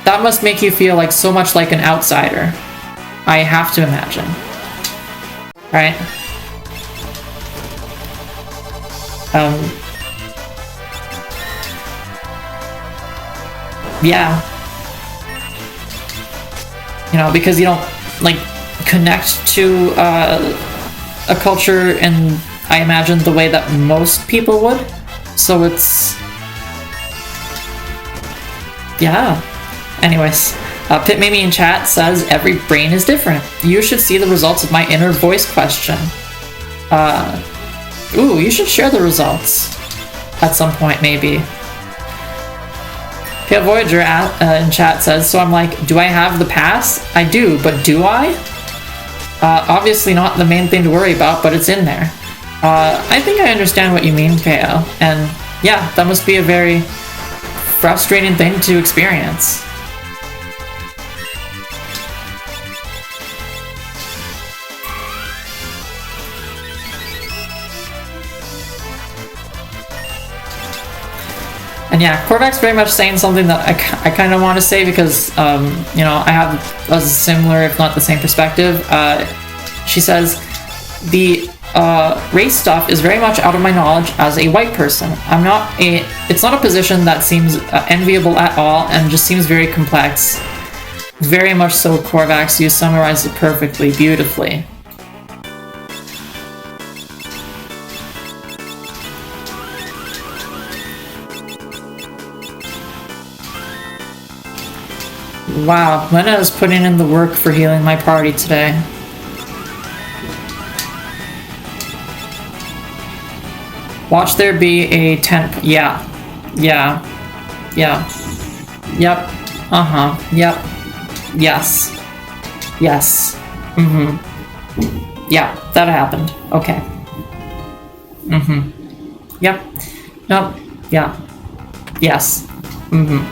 That must make you feel like so much like an outsider. I have to imagine. Right? Yeah. You know, because you don't, like, connect to a culture in, I imagine, the way that most people would. So it's... Yeah. Anyways, Pit Mimi in chat says, every brain is different. You should see the results of my inner voice question. Ooh, you should share the results. At some point, maybe. Pale Voyager in chat says, so I'm like, do I have the pass? I do, but do I? Obviously not the main thing to worry about, but it's in there. I think I understand what you mean, Pale. And yeah, that must be a very frustrating thing to experience. And yeah, Korvac's very much saying something that I kind of want to say because, you know, I have a similar, if not the same perspective. She says, the race stuff is very much out of my knowledge as a white person. It's not a position that seems enviable at all and just seems very complex. Very much so, Korvax, you summarized it perfectly, beautifully. Wow, Lena is putting in the work for healing my party today. Watch there be a 10... Yeah. Yeah. Yeah. Yep. Uh-huh. Yep. Yes. Yes. Mm-hmm. Yeah, that happened. Okay. Mm-hmm. Yep. Nope. Yeah. Yes. Mm-hmm.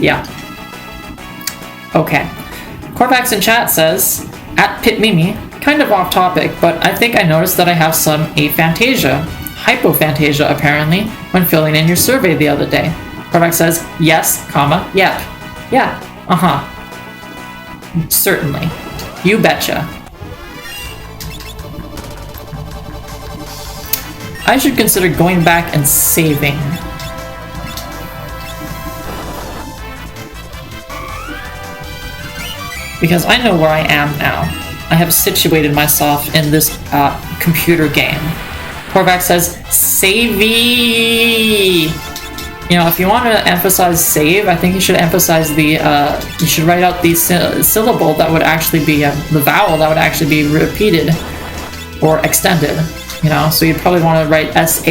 Yeah. Okay. Korvax in chat says, at Pit Mimi, kind of off topic, but I think I noticed that I have some aphantasia, hypophantasia apparently, when filling in your survey the other day. Korvax says, yes, comma, yep. Yeah, uh-huh. Certainly. You betcha. I should consider going back and saving. Because I know where I am now. I have situated myself in this computer game. Korvax says, savey! You know, if you want to emphasize save, I think you should emphasize the, you should write out the syllable that would actually be, the vowel that would actually be repeated or extended. You know, so you'd probably want to write S-A-A-A-A-A-A-A-A-V-E.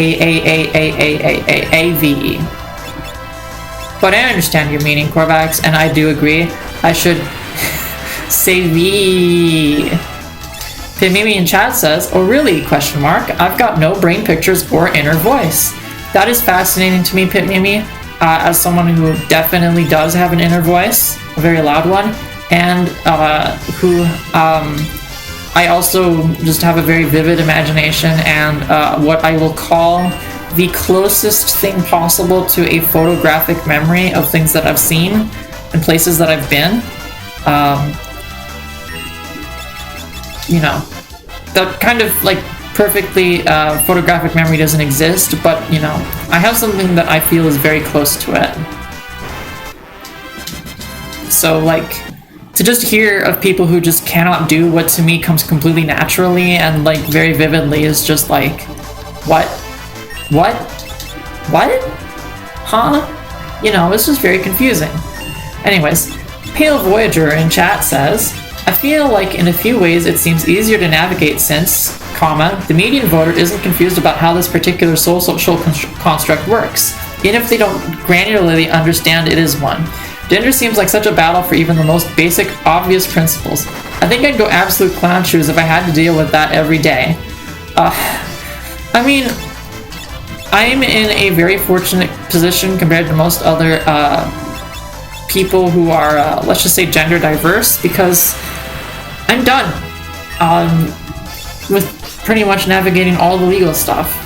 But I understand your meaning, Korvax, and I do agree. I should... Savey. Pimimi in chat says, oh really, question mark, I've got no brain pictures or inner voice. That is fascinating to me, Pimimi, as someone who definitely does have an inner voice, a very loud one, and who I also just have a very vivid imagination and what I will call the closest thing possible to a photographic memory of things that I've seen and places that I've been. You know, that kind of like perfectly photographic memory doesn't exist, but you know, I have something that I feel is very close to it. So like, to just hear of people who just cannot do what to me comes completely naturally and like very vividly is just like, what? What? What? Huh? You know, it's just very confusing. Anyways, Pale Voyager in chat says, I feel like in a few ways it seems easier to navigate since, comma, the median voter isn't confused about how this particular social construct works, even if they don't granularly understand it is one. Gender seems like such a battle for even the most basic, obvious principles. I think I'd go absolute clown shoes if I had to deal with that every day. I mean, I'm in a very fortunate position compared to most other people who are, let's just say, gender diverse, because I'm done. with pretty much navigating all the legal stuff.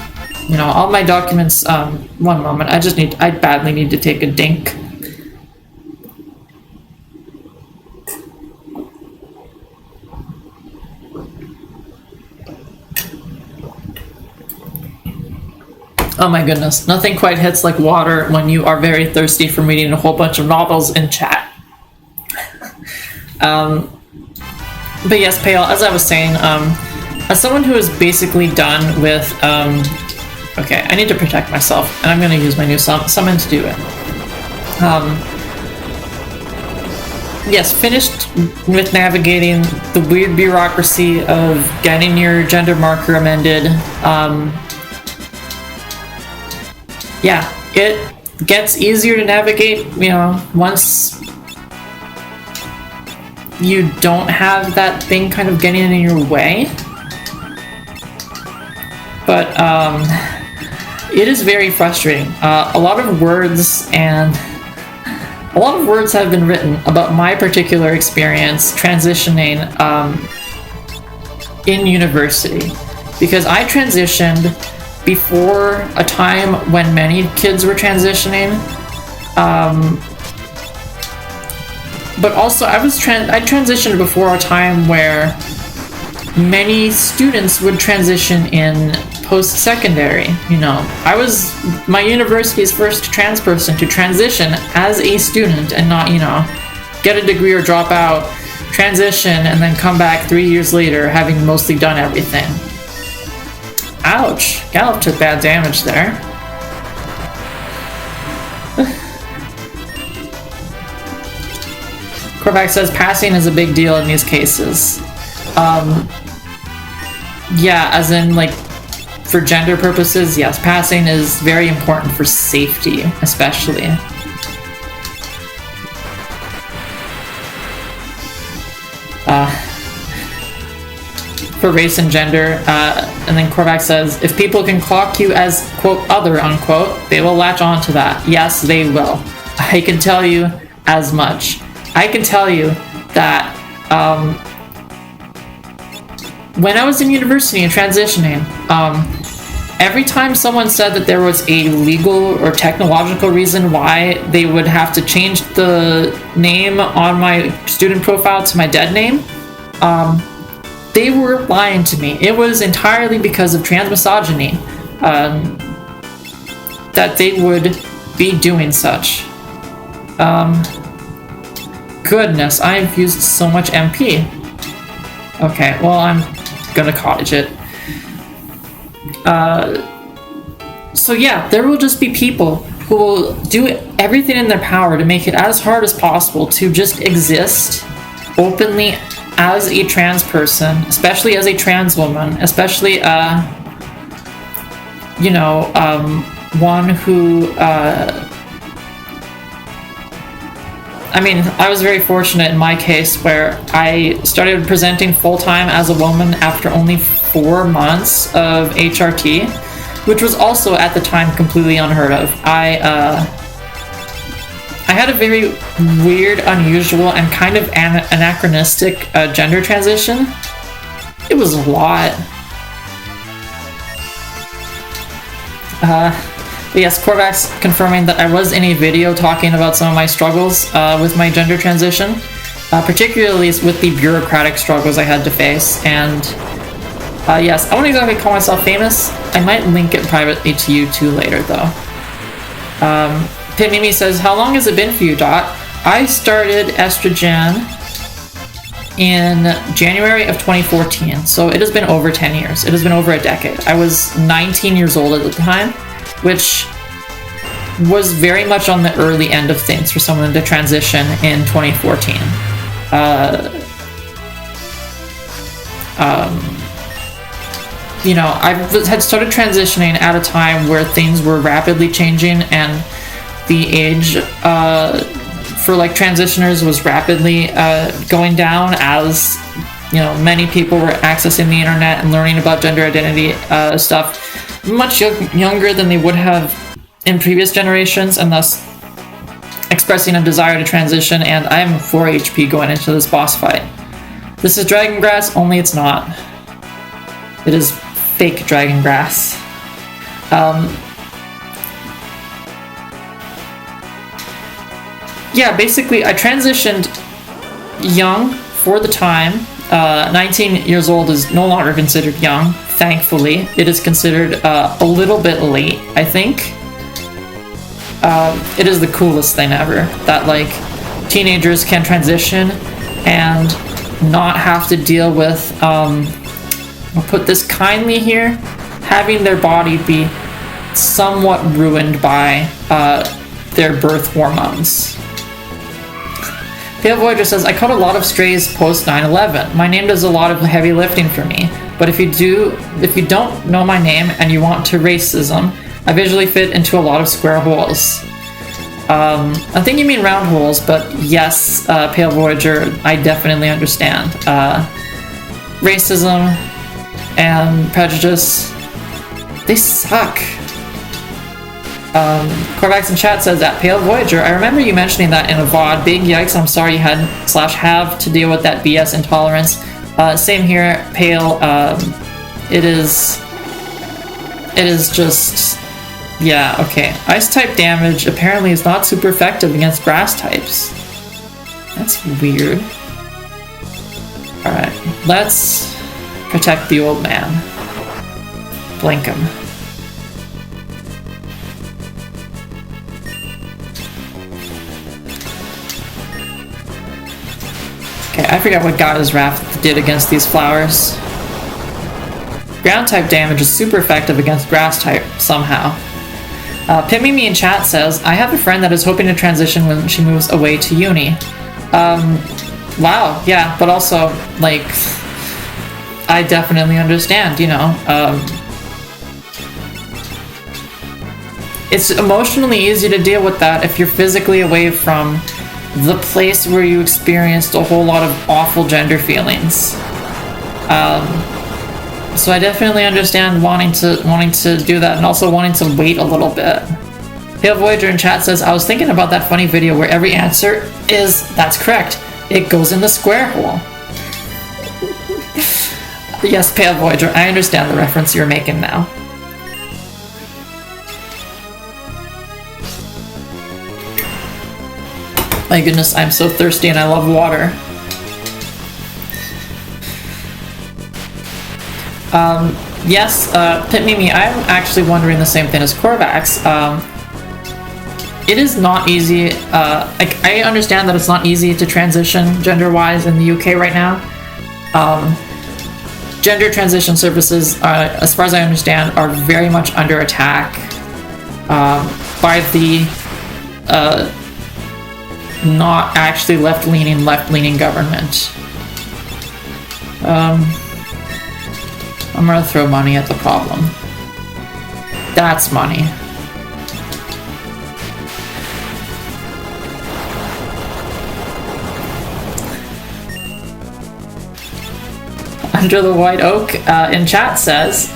You know, all my documents, one moment, I badly need to take a dink. Oh my goodness, nothing quite hits like water when you are very thirsty from reading a whole bunch of novels in chat. But yes, Pale, as I was saying, as someone who is basically done with, okay, I need to protect myself, and I'm going to use my new summon to do it. Yes, finished with navigating the weird bureaucracy of getting your gender marker amended. Yeah, it gets easier to navigate, you know, once you don't have that thing kind of getting in your way. But, it is very frustrating. A lot of words have been written about my particular experience transitioning in university, because I transitioned before a time when many kids were transitioning, but also I transitioned before a time where many students would transition in post-secondary. You know, I was my university's first trans person to transition as a student and not, you know, get a degree or drop out, transition, and then come back 3 years later having mostly done everything. Ouch! Gallop took bad damage there. Korvac says passing is a big deal in these cases. Yeah, as in, like, for gender purposes, yes, passing is very important for safety, especially. For race and gender, and then Korvac says, if people can clock you as, quote, other, unquote, they will latch on to that. Yes, they will. I can tell you as much. I can tell you that, when I was in university and transitioning, every time someone said that there was a legal or technological reason why they would have to change the name on my student profile to my dead name, they were lying to me. It was entirely because of trans misogyny that they would be doing such. Goodness, I've used so much MP. Okay, well, I'm gonna cottage it. So yeah, there will just be people who will do everything in their power to make it as hard as possible to just exist openly as a trans person, especially as a trans woman, especially, you know, one who, I mean, I was very fortunate in my case where I started presenting full-time as a woman after only 4 months of HRT, which was also at the time completely unheard of. I had a very weird, unusual, and kind of anachronistic gender transition. It was a lot. But yes, Korvac's confirming that I was in a video talking about some of my struggles with my gender transition, particularly with the bureaucratic struggles I had to face. And yes, I won't exactly call myself famous. I might link it privately to you too later, though. Pit Mimi says, how long has it been for you, Dot? I started estrogen in January of 2014, so it has been over 10 years. It has been over a decade. I was 19 years old at the time, which was very much on the early end of things for someone to transition in 2014. You know, I had started transitioning at a time where things were rapidly changing, and the age for like transitioners was rapidly going down as, you know, many people were accessing the internet and learning about gender identity stuff much younger than they would have in previous generations, and thus expressing a desire to transition. And I'm 4 HP going into this boss fight. This is Dragon Grass, only it's not. It is fake dragon grass. Yeah, basically, I transitioned young for the time. 19 years old is no longer considered young, thankfully. It is considered a little bit late, I think. It is the coolest thing ever that, like, teenagers can transition and not have to deal with, I'll put this kindly here, having their body be somewhat ruined by their birth hormones. Pale Voyager says, I caught a lot of strays post 9/11. My name does a lot of heavy lifting for me, but if you don't know my name and you want to racism, I visually fit into a lot of square holes. I think you mean round holes, but yes, Pale Voyager, I definitely understand. Racism and prejudice, they suck. Corvax in chat says that Pale Voyager, I remember you mentioning that in a VOD. Big yikes, I'm sorry you had / have to deal with that BS intolerance. Same here, Pale. It is just, yeah, okay. Ice type damage apparently is not super effective against grass types. That's weird. Alright, let's protect the old man. Blink him. Okay, I forgot what Gaia's Wrath did against these flowers. Ground type damage is super effective against grass type, somehow. Pimimi in chat says, I have a friend that is hoping to transition when she moves away to uni. Wow, yeah, but also, like, I definitely understand, you know. It's emotionally easy to deal with that if you're physically away from the place where you experienced a whole lot of awful gender feelings. So I definitely understand wanting to do that and also wanting to wait a little bit. Pale Voyager in chat says, I was thinking about that funny video where every answer is, that's correct, it goes in the square hole. Yes, Pale Voyager, I understand the reference you're making now. My goodness, I'm so thirsty and I love water. Yes, Pitmimi, I'm actually wondering the same thing as Corvax. It is not easy, I understand that it's not easy to transition gender-wise in the UK right now. Gender transition services, as far as I understand, are very much under attack by the not actually left-leaning government. I'm gonna throw money at the problem. That's money. Under the White Oak in chat says,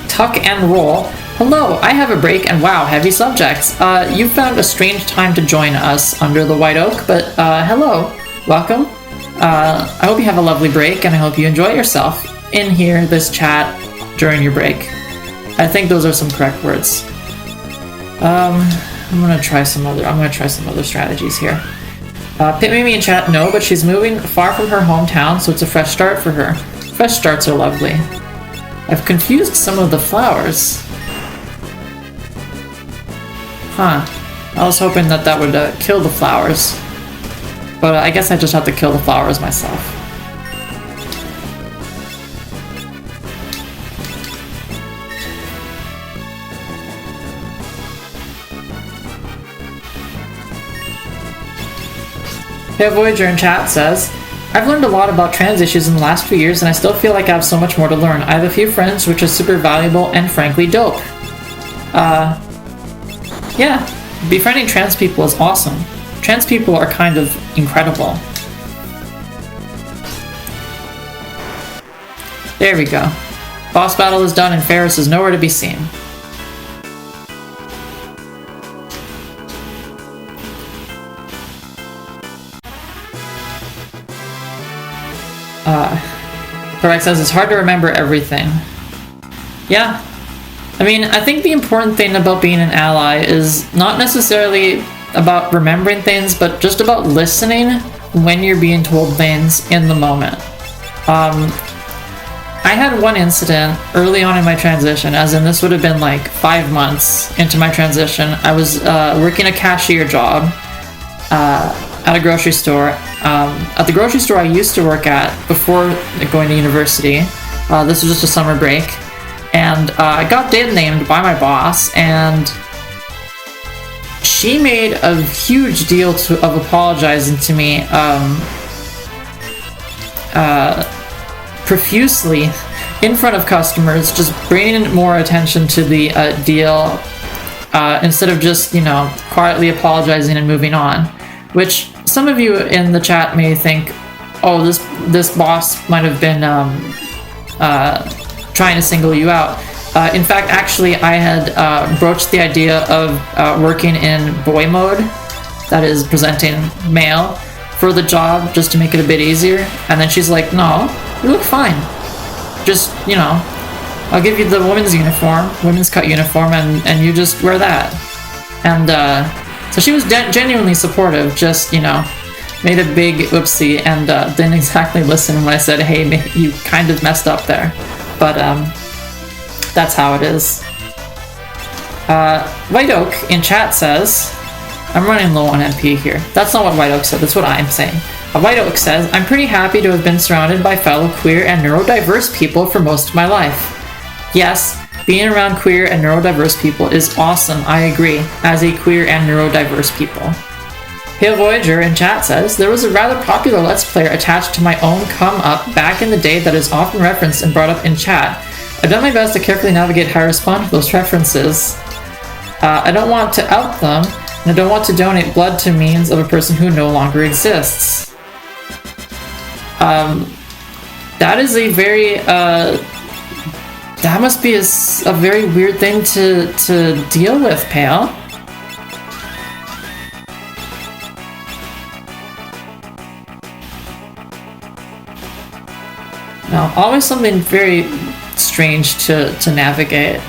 tuck and roll. Hello, I have a break and wow, heavy subjects. You found a strange time to join us under the White Oak, but hello, welcome. I hope you have a lovely break and I hope you enjoy yourself in here, this chat, during your break. I think those are some correct words. I'm gonna try some other strategies here. Pitmimi in chat, no, but she's moving far from her hometown, so it's a fresh start for her. Fresh starts are lovely. I've confused some of the flowers. Huh. I was hoping that would kill the flowers. But I guess I just have to kill the flowers myself. Pale Voyager in chat says, I've learned a lot about trans issues in the last few years and I still feel like I have so much more to learn. I have a few friends which is super valuable and frankly dope. Yeah, befriending trans people is awesome. Trans people are kind of incredible. There we go. Boss battle is done and Ferris is nowhere to be seen. Correct says it's hard to remember everything. Yeah. I mean, I think the important thing about being an ally is not necessarily about remembering things, but just about listening when you're being told things in the moment. I had one incident early on in my transition, as in this would have been like 5 months into my transition. I was working a cashier job at a grocery store. At the grocery store I used to work at before going to university. This was just a summer break. And I got dead named by my boss, and she made a huge deal of apologizing to me profusely in front of customers, just bringing more attention to the deal instead of just, you know, quietly apologizing and moving on. Which some of you in the chat may think, oh, this boss might have been trying to single you out. In fact, actually, I had broached the idea of working in boy mode, that is presenting male, for the job just to make it a bit easier. And then she's like, no, you look fine. Just, you know, I'll give you the women's uniform, women's cut uniform, and you just wear that. And so she was genuinely supportive, just, you know, made a big oopsie and didn't exactly listen when I said, hey, you kind of messed up there. But that's how it is. White Oak in chat says, I'm running low on MP here. That's not what White Oak said, that's what I'm saying. White Oak says, I'm pretty happy to have been surrounded by fellow queer and neurodiverse people for most of my life. Yes, being around queer and neurodiverse people is awesome, I agree, as a queer and neurodiverse people. Pale Voyager in chat says, there was a rather popular Let's Player attached to my own come-up back in the day that is often referenced and brought up in chat. I've done my best to carefully navigate how I respond to those references. I don't want to out them, and I don't want to donate blood to means of a person who no longer exists. That is a very, that must be a very weird thing to deal with, Pale. Now, always something very strange to navigate.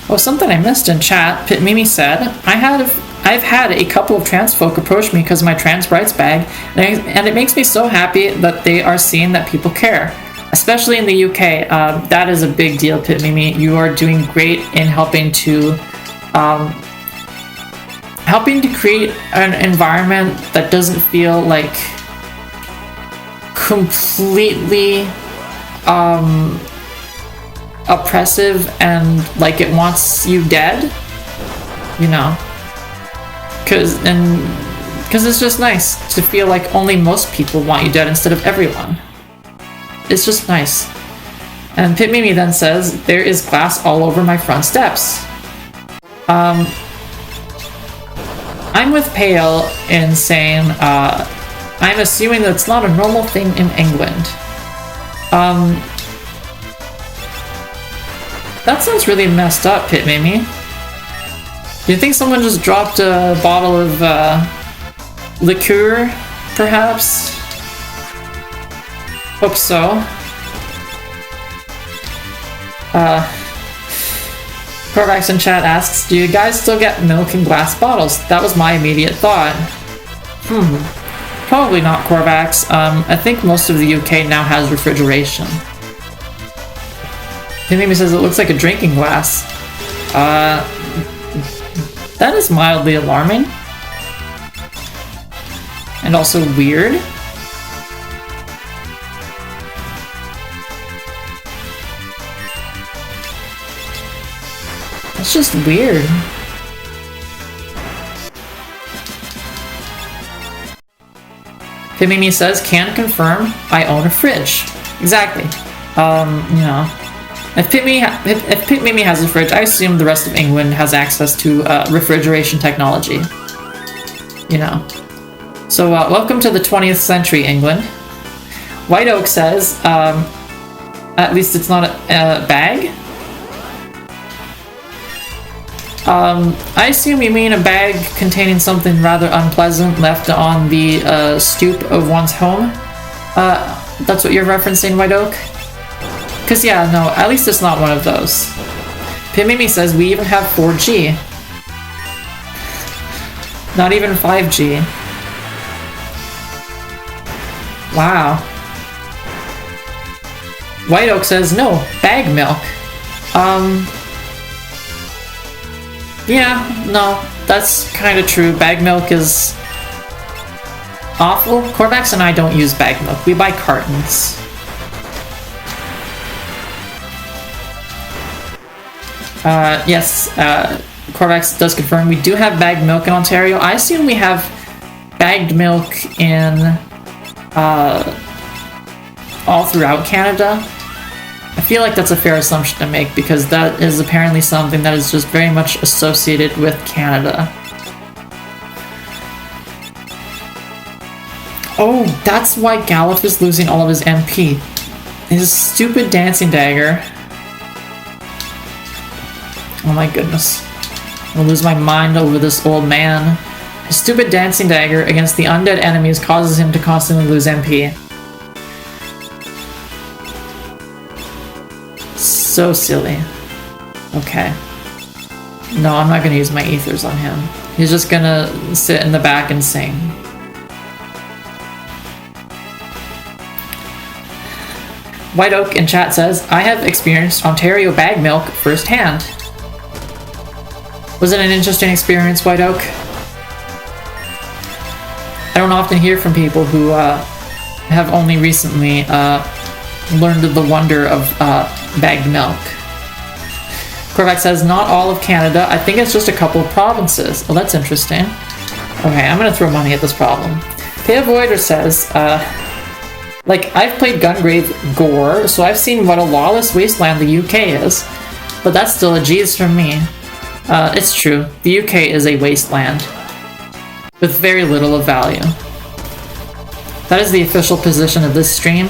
Oh, something I missed in chat. Pit Mimi said, I've had a couple of trans folk approach me because of my trans rights bag, and it makes me so happy that they are seeing that people care. Especially in the UK, that is a big deal, Pit Mimi. You are doing great in helping to create an environment that doesn't feel like completely oppressive and like it wants you dead, you know, because it's just nice to feel like only most people want you dead instead of everyone. It's just nice. And Pit Mimi then says, there is glass all over my front steps. I'm with Pale in saying, I'm assuming that it's not a normal thing in England. That sounds really messed up, Pit Mimi. Do you think someone just dropped a bottle of liqueur, perhaps? Hope so. Corvax in chat asks, do you guys still get milk in glass bottles? That was my immediate thought. Probably not, Corvax. I think most of the UK now has refrigeration. Timmy says it looks like a drinking glass. That is mildly alarming. And also weird. It's just weird. Timmy says, can confirm I own a fridge. Exactly. You know. If Pit Mimi has a fridge, I assume the rest of England has access to refrigeration technology. You know. So, welcome to the 20th century, England. White Oak says, At least it's not a bag. I assume you mean a bag containing something rather unpleasant left on the stoop of one's home. That's what you're referencing, White Oak? Cause yeah, no, at least it's not one of those. Pimimi says we even have 4G. Not even 5G. Wow. White Oak says no, bag milk. Yeah, no, that's kind of true. Bag milk is awful. Corvax and I don't use bag milk. We buy cartons. Yes, Corvax does confirm we do have bagged milk in Ontario. I assume we have bagged milk in all throughout Canada. I feel like that's a fair assumption to make because that is apparently something that is just very much associated with Canada. Oh, that's why Galuf is losing all of his MP. His stupid dancing dagger. Oh my goodness. I'm gonna lose my mind over this old man. His stupid dancing dagger against the undead enemies causes him to constantly lose MP. So silly. Okay. No, I'm not gonna use my ethers on him. He's just gonna sit in the back and sing. White Oak in chat says, I have experienced Ontario bag milk firsthand. Was it an interesting experience, White Oak? I don't often hear from people who have only recently learned of the wonder of bagged milk. Corvax says, not all of Canada. I think it's just a couple of provinces. Well, that's interesting. Okay, I'm gonna throw money at this problem. Payavoider says, like, I've played Gungrave Gore, so I've seen what a lawless wasteland the UK is, but that's still a G's from me. It's true. The UK is a wasteland with very little of value. That is the official position of this stream.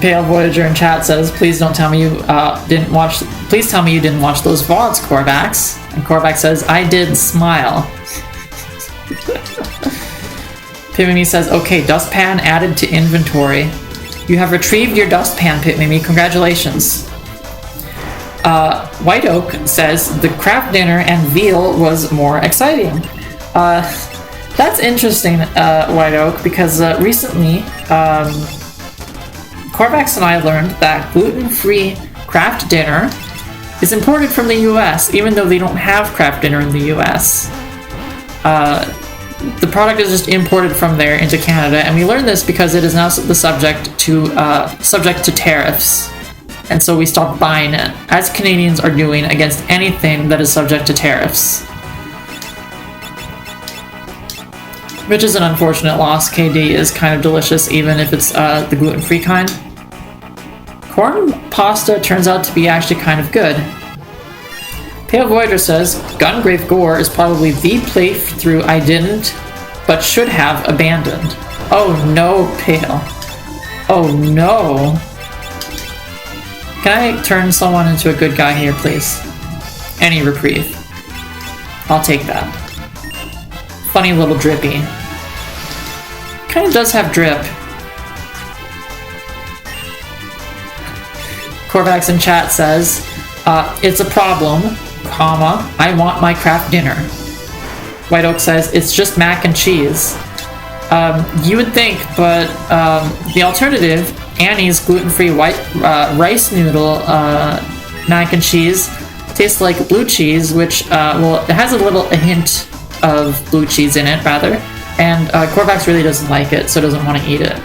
Pale Voyager in chat says, "Please don't tell me you didn't watch. Please tell me you didn't watch those VODs, Corvax." And Corvax says, "I did smile." Pimimi says, "Okay, dustpan added to inventory. You have retrieved your dustpan, Pimimi. Congratulations." White Oak says, "The craft dinner and veal was more exciting." That's interesting, White Oak, because recently, Corvax and I learned that gluten-free craft dinner is imported from the US, even though they don't have craft dinner in the US. The product is just imported from there into Canada, and we learned this because it is now the subject to tariffs. And so we stopped buying it, as Canadians are doing against anything that is subject to tariffs. Which is an unfortunate loss. KD is kind of delicious, even if it's the gluten-free kind. Corn pasta turns out to be actually kind of good. Pale Voyager says, Gungrave Gore is probably the playthrough I didn't, but should have abandoned. Oh no, Pale. Oh no. Can I turn someone into a good guy here, please? Any reprieve. I'll take that. Funny little drippy. Kinda does have drip. Corvax in chat says, it's a problem, comma, I want my craft dinner. White Oak says, it's just mac and cheese. You would think, but the alternative, Annie's gluten-free white rice noodle mac and cheese, tastes like blue cheese, which, well, it has a hint of blue cheese in it, rather, and Corvax really doesn't like it, so doesn't want to eat it.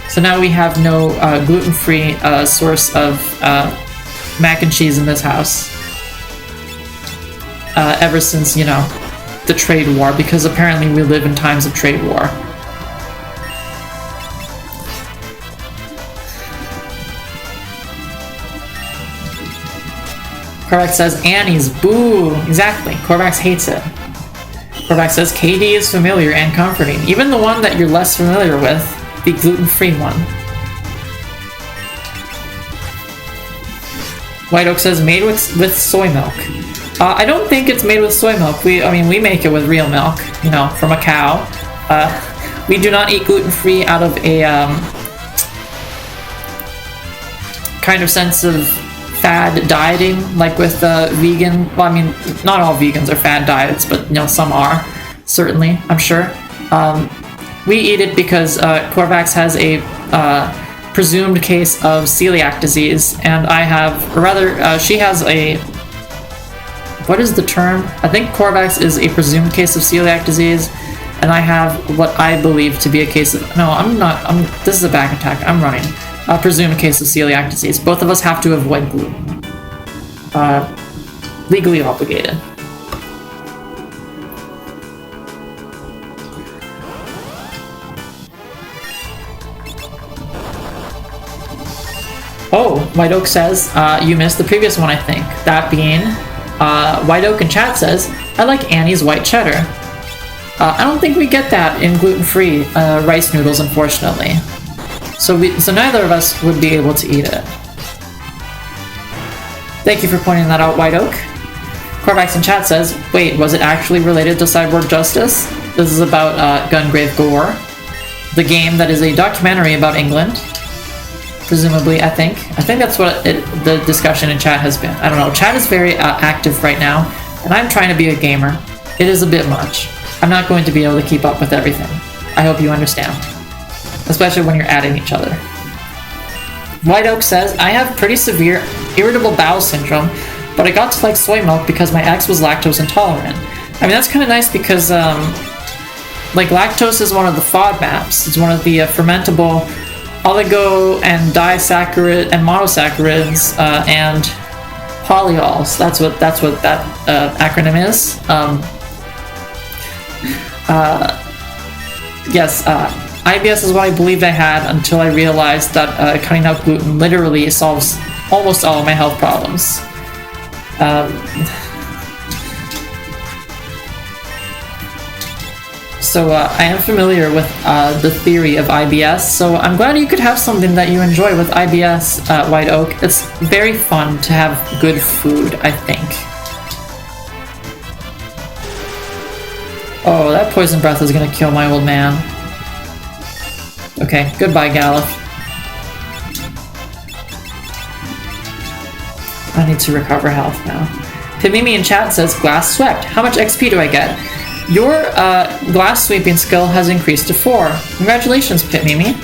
So now we have no gluten-free source of mac and cheese in this house. Ever since, you know, the trade war, because apparently we live in times of trade war. Korvax says Annie's. Boo! Exactly. Korvax hates it. Korvax says KD is familiar and comforting. Even the one that you're less familiar with, the gluten-free one. White Oak says made with soy milk. I don't think it's made with soy milk. We make it with real milk, you know, from a cow. We do not eat gluten-free out of a kind of sense of fad dieting, like with vegan. Well, I mean, not all vegans are fad diets, but you know, some are. Certainly, I'm sure. We eat it because Korvax has a presumed case of celiac disease, and I have, or rather, she has a. What is the term? I think Korvax is a presumed case of celiac disease, and I have what I believe to be a case of. No, I'm not. This is a back attack. I'm running. A presumed case of celiac disease. Both of us have to avoid gluten. Legally obligated. Oh, White Oak says, you missed the previous one, I think. That being, White Oak in chat says, I like Annie's white cheddar. I don't think we get that in gluten-free rice noodles, unfortunately. So neither of us would be able to eat it. Thank you for pointing that out, White Oak. Korvax in chat says, wait, was it actually related to Cyborg Justice? This is about Gungrave Gore, the game that is a documentary about England. Presumably, I think that's what the discussion in chat has been. I don't know. Chat is very active right now, and I'm trying to be a gamer. It is a bit much. I'm not going to be able to keep up with everything. I hope you understand. Especially when you're adding each other. White Oak says, I have pretty severe irritable bowel syndrome, but I got to like soy milk because my ex was lactose intolerant. I mean, that's kind of nice because, like, lactose is one of the FODMAPs. It's one of the fermentable oligo and disaccharide and monosaccharides and polyols. That's what that acronym is. Yes, IBS is what I believed I had until I realized that cutting out gluten literally solves almost all of my health problems. So I am familiar with the theory of IBS, so I'm glad you could have something that you enjoy with IBS, White Oak. It's very fun to have good food, I think. Oh, that poison breath is gonna kill my old man. Okay, goodbye, Galif. I need to recover health now. Pimimi in chat says, glass swept. How much XP do I get? Your glass sweeping skill has increased to 4. Congratulations, Pitmimi.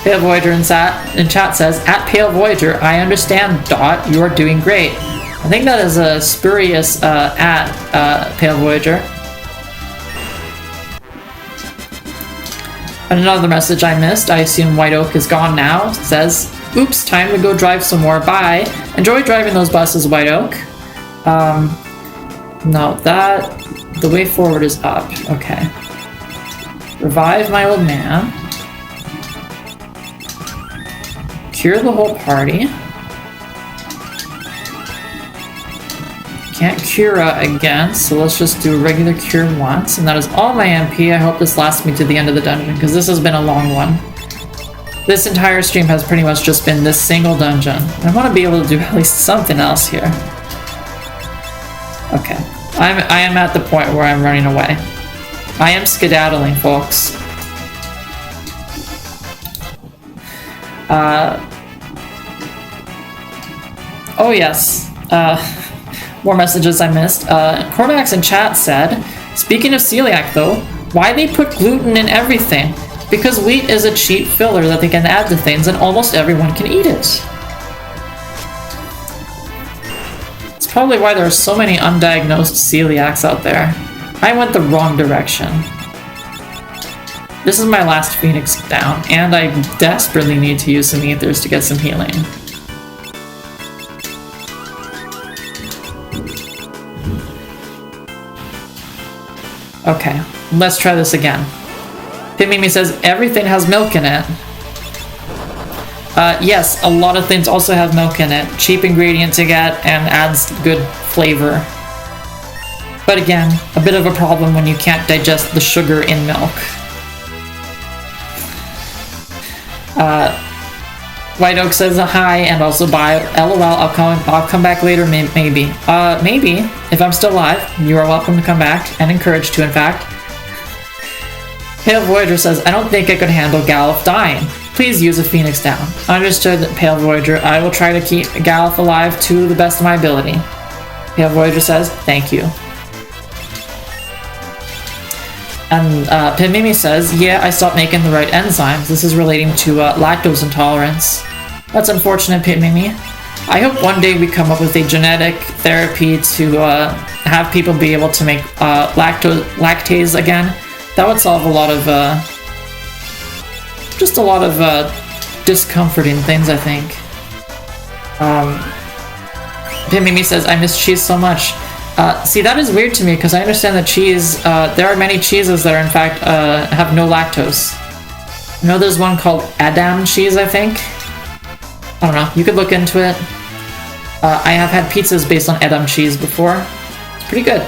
Pale Voyager in chat says, at Pale Voyager, I understand, Dot, you are doing great. I think that is a spurious Pale Voyager. And another message I missed, I assume White Oak is gone now, it says, oops, time to go drive some more, bye. Enjoy driving those buses, White Oak. No, the way forward is up. Okay. Revive my old man. Cure the whole party. Can't cure again, so let's just do a regular cure once. And that is all my MP. I hope this lasts me to the end of the dungeon, because this has been a long one. This entire stream has pretty much just been this single dungeon. I want to be able to do at least something else here. Okay, I am at the point where I'm running away. I am skedaddling, folks. Oh yes, more messages I missed. Cormax in chat said, speaking of celiac though, why they put gluten in everything? Because wheat is a cheap filler that they can add to things and almost everyone can eat it. Probably why there are so many undiagnosed celiacs out there. I went the wrong direction. This is my last Phoenix down, and I desperately need to use some ethers to get some healing. Okay, let's try this again. Pimimi says everything has milk in it. Yes, a lot of things also have milk in it. Cheap ingredient to get and adds good flavor. But again, a bit of a problem when you can't digest the sugar in milk. White Oak says hi and also bye. LOL, I'll come back later, maybe. Maybe, if I'm still alive. You are welcome to come back, and encouraged to, in fact. Pale Voyager says, I don't think I could handle Galuf dying. Please use a Phoenix down. Understood, Pale Voyager. I will try to keep Galuf alive to the best of my ability. Pale Voyager says, thank you. And Pimimi says, yeah, I stopped making the right enzymes. This is relating to lactose intolerance. That's unfortunate, Pimimi. I hope one day we come up with a genetic therapy to have people be able to make lactase again. That would solve a lot of, just a lot of discomforting things, I think. Pimimi says, I miss cheese so much. See, that is weird to me, because I understand that cheese, there are many cheeses that are, in fact, have no lactose. I know there's one called Edam cheese, I think. I don't know, you could look into it. I have had pizzas based on Edam cheese before. It's pretty good.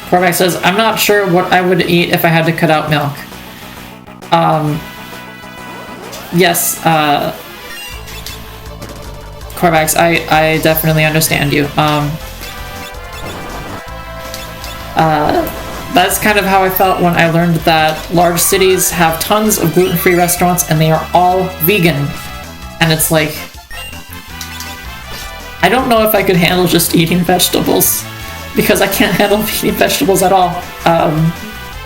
Corvax says, I'm not sure what I would eat if I had to cut out milk. Yes, Corvax, I definitely understand you. That's kind of how I felt when I learned that large cities have tons of gluten-free restaurants and they are all vegan. And it's like, I don't know if I could handle just eating vegetables, because I can't handle eating vegetables at all.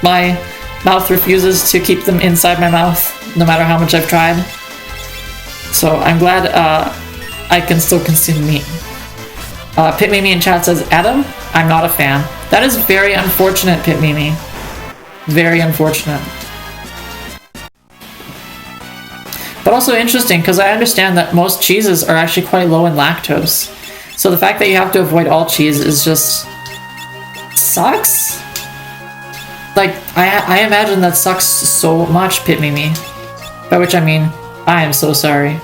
My mouth refuses to keep them inside my mouth, no matter how much I've tried. So I'm glad I can still consume meat. Pitmimi in chat says, Adam, I'm not a fan. That is very unfortunate, Pitmimi. Very unfortunate. But also interesting, because I understand that most cheeses are actually quite low in lactose. So the fact that you have to avoid all cheese is just... sucks? Like, I imagine that sucks so much, Pitmimi. By which I mean, I am so sorry.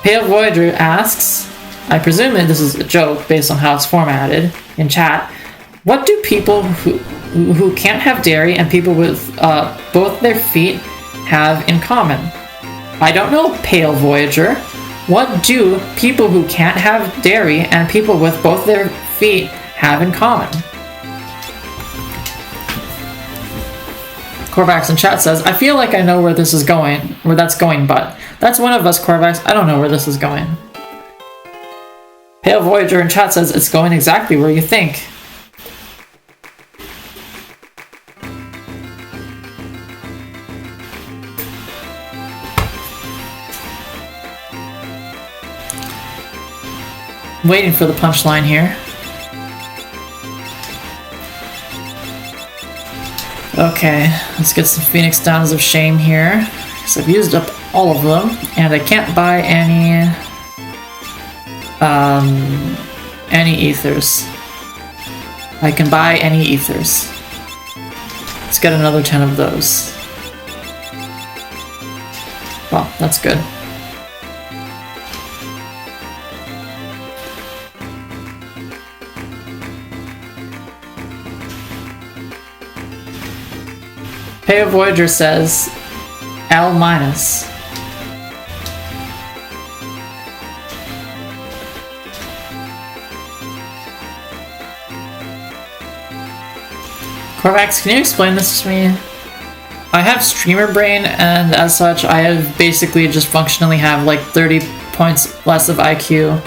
Pale Voyager asks, I presume that this is a joke based on how it's formatted in chat, what do people who can't have dairy and people with both their feet have in common? I don't know, Pale Voyager. What do people who can't have dairy and people with both their feet have in common? Corvax in chat says, I feel like I know where this is going, where that's going, but that's one of us, Corvax. I don't know where this is going. Pale Voyager in chat says, it's going exactly where you think. I'm waiting for the punchline here. Okay, let's get some Phoenix Downs of Shame here, because I've used up all of them, and I can't buy any ethers. I can buy any ethers. Let's get another 10 of those. Well, that's good. Pale Voyager says L-. Corvax, can you explain this to me? I have streamer brain, and as such, I have basically just functionally have like 30 points less of IQ.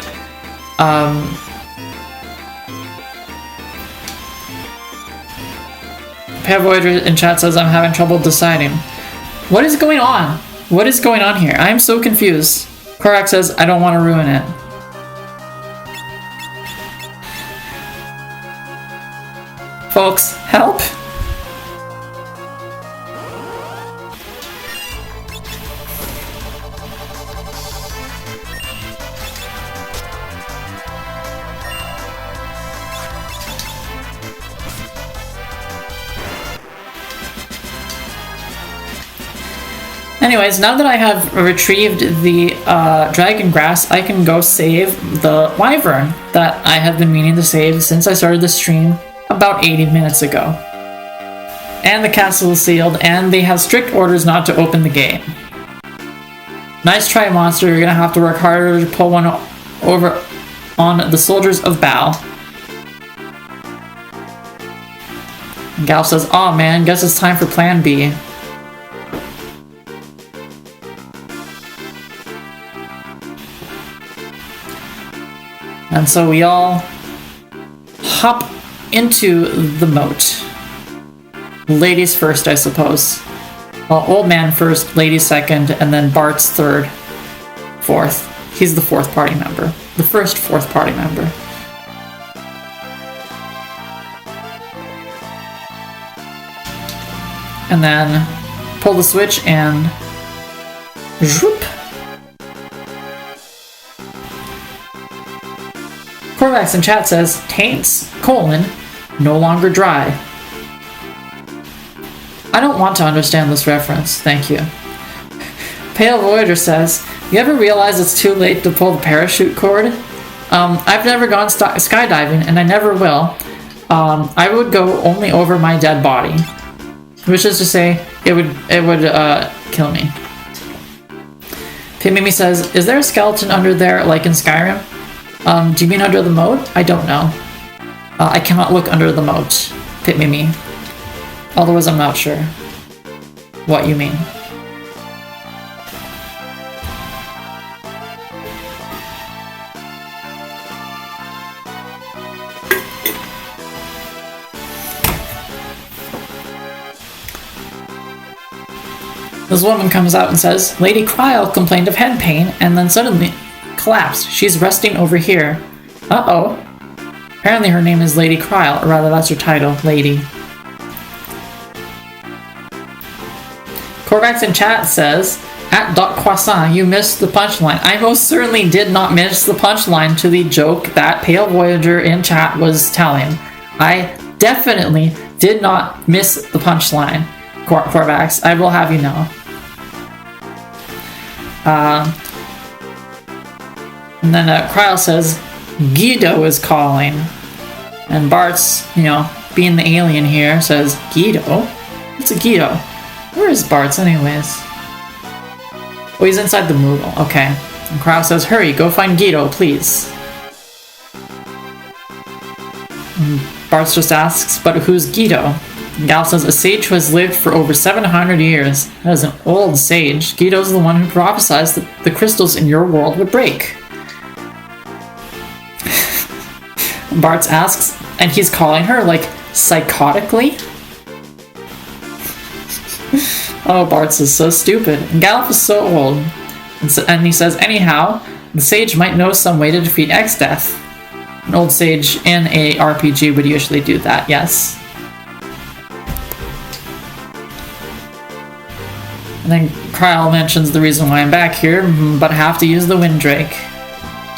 Pale Voyager in chat says I'm having trouble deciding. What is going on? What is going on here? I am so confused. Korak says I don't want to ruin it. Folks, help! Anyways, now that I have retrieved the dragon grass, I can go save the wyvern that I have been meaning to save since I started the stream about 80 minutes ago. And the castle is sealed, and they have strict orders not to open the gate. Nice try, monster. You're gonna have to work harder to pull one over on the soldiers of Bao. And Gal says, "Aw man, guess it's time for plan B." And so we all hop into the moat. Ladies first, I suppose. Well, old man first, ladies second, and then Bart's third, fourth. He's the fourth party member. The first fourth party member. And then pull the switch and zoop. Corvax in chat says, taints, no longer dry. I don't want to understand this reference, thank you. Pale Voyager says, you ever realize it's too late to pull the parachute cord? I've never gone skydiving, and I never will. I would go only over my dead body. Which is to say, it would kill me. Pimimi says, is there a skeleton under there, like in Skyrim? Do you mean under the moat? I don't know. I cannot look under the moat, Pimimi. Otherwise, I'm not sure what you mean. This woman comes out and says, Lady Kryl complained of head pain and then suddenly collapsed. She's resting over here. Uh-oh. Apparently her name is Lady Kryl, or rather that's her title, Lady. Corvax in chat says, at Dot Croissant, you missed the punchline. I most certainly did not miss the punchline to the joke that Pale Voyager in chat was telling. I definitely did not miss the punchline, Corvax. I will have you know. And then Kryl says, Guido is calling. And Bart's, being the alien here, says, Guido? What's a Guido? Where is Bart's anyways? Oh, he's inside the Moogle. Okay. And Kryl says, hurry, go find Guido, please. And Bart's just asks, but who's Guido? And Gal says, a sage who has lived for over 700 years. That is an old sage. Guido's the one who prophesied that the crystals in your world would break. Bart's asks, and he's calling her, like, psychotically? Oh, Bart's is so stupid. And Galuf is so old. And he says, anyhow, the sage might know some way to defeat X-Death. An old sage in a RPG would usually do that, yes. And then Kryl mentions the reason why I'm back here, but I have to use the Windrake.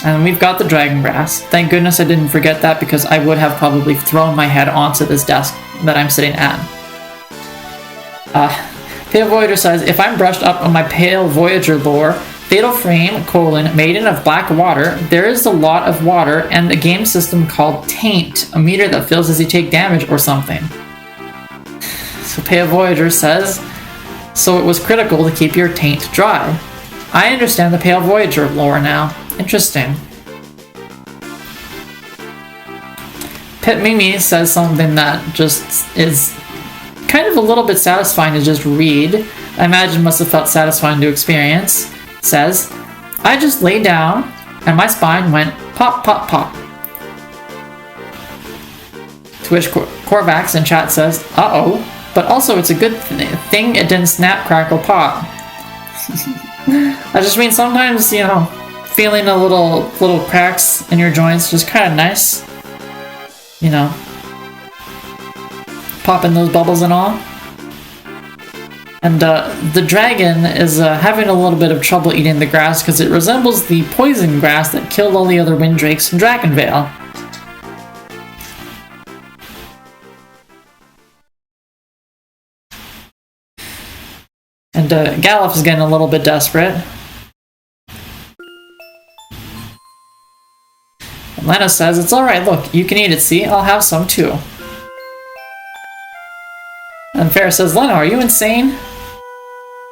And we've got the Dragon Grass. Thank goodness I didn't forget that, because I would have probably thrown my head onto this desk that I'm sitting at. Pale Voyager says, if I'm brushed up on my Pale Voyager lore, Fatal Frame, maiden of black water, there is a lot of water and a game system called Taint, a meter that fills as you take damage or something. So Pale Voyager says, so it was critical to keep your taint dry. I understand the Pale Voyager lore now. Interesting. Pit Mimi says something that just is kind of a little bit satisfying to just read. I imagine must have felt satisfying to experience. It says, I just lay down and my spine went pop, pop, pop. To which Corvax in chat says, uh-oh, but also it's a good thing it didn't snap, crackle, pop. I just mean sometimes, feeling a little cracks in your joints just kind of nice. Popping those bubbles and all. And the dragon is having a little bit of trouble eating the grass because it resembles the poison grass that killed all the other Windrakes in Drakenvale. And Galuf is getting a little bit desperate. And Lena says, it's alright, look, you can eat it, see? I'll have some too. And Farrah says, Lena, are you insane?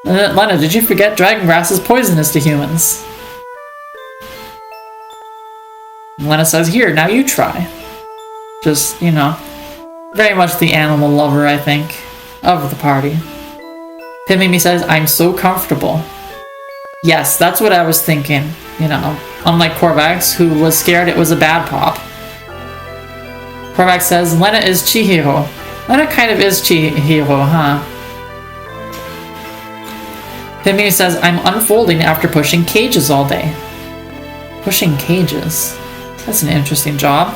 Lena, did you forget dragon grass is poisonous to humans? And Lena says, here, now you try. Just, you know, very much the animal lover, I think, of the party. Pimimi says, I'm so comfortable. Yes, that's what I was thinking, you know, unlike Korvax, who was scared it was a bad pop. Korvax says, Lena is Chihiro. Lena kind of is Chihiro, huh? Pimimi says, I'm unfolding after pushing cages all day. Pushing cages? That's an interesting job.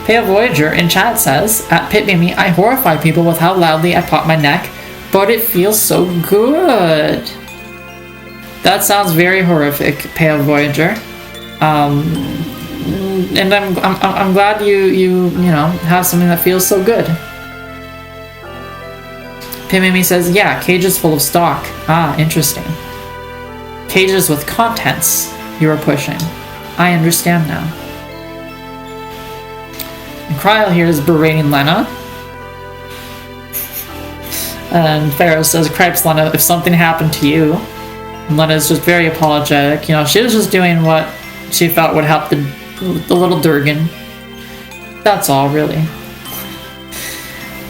Pale Voyager in chat says, at Pit-Mimi, I horrify people with how loudly I pop my neck, but it feels so good. That sounds very horrific, Pale Voyager. And I'm glad you know, have something that feels so good. Pimimi says, yeah, cages full of stock. Ah, interesting. Cages with contents you are pushing. I understand now. And Kryl here is berating Lena. And Pharaoh says, cripes, Lena, if something happened to you. And Lena is just very apologetic. You know, she was just doing what she felt would help the little Durgan. That's all, really.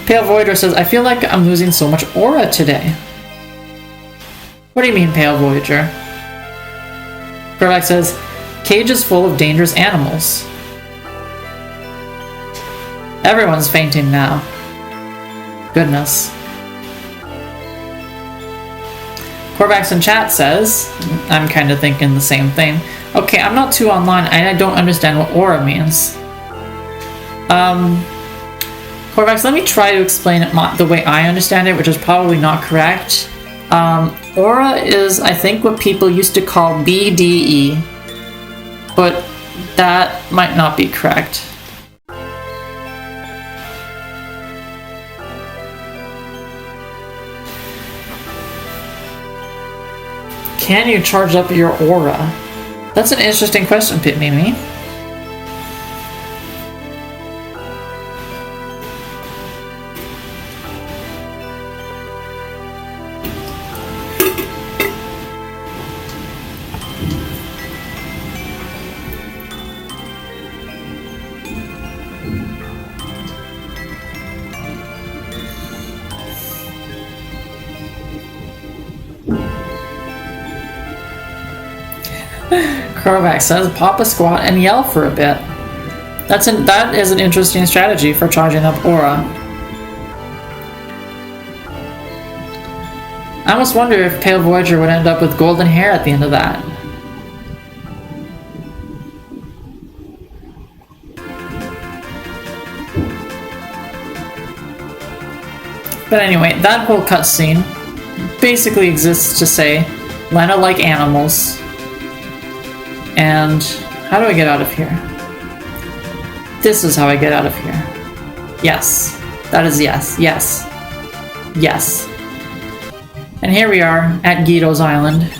Pale Voyager says, I feel like I'm losing so much aura today. What do you mean, Pale Voyager? Korvax says, cages full of dangerous animals. Everyone's fainting now. Goodness. Korvax in chat says, I'm kind of thinking the same thing. Okay, I'm not too online and I don't understand what aura means. Korvax, let me try to explain it the way I understand it, which is probably not correct. Aura is, I think, what people used to call BDE, but that might not be correct. Can you charge up your aura? That's an interesting question, Pit-Mimi. Korvax says, pop a squat and yell for a bit. That is an interesting strategy for charging up aura. I almost wonder if Pale Voyager would end up with golden hair at the end of that. But anyway, that whole cutscene basically exists to say, Lena like animals. And how do I get out of here? This is how I get out of here. Yes. That is yes. Yes. Yes. And here we are at Guido's Island.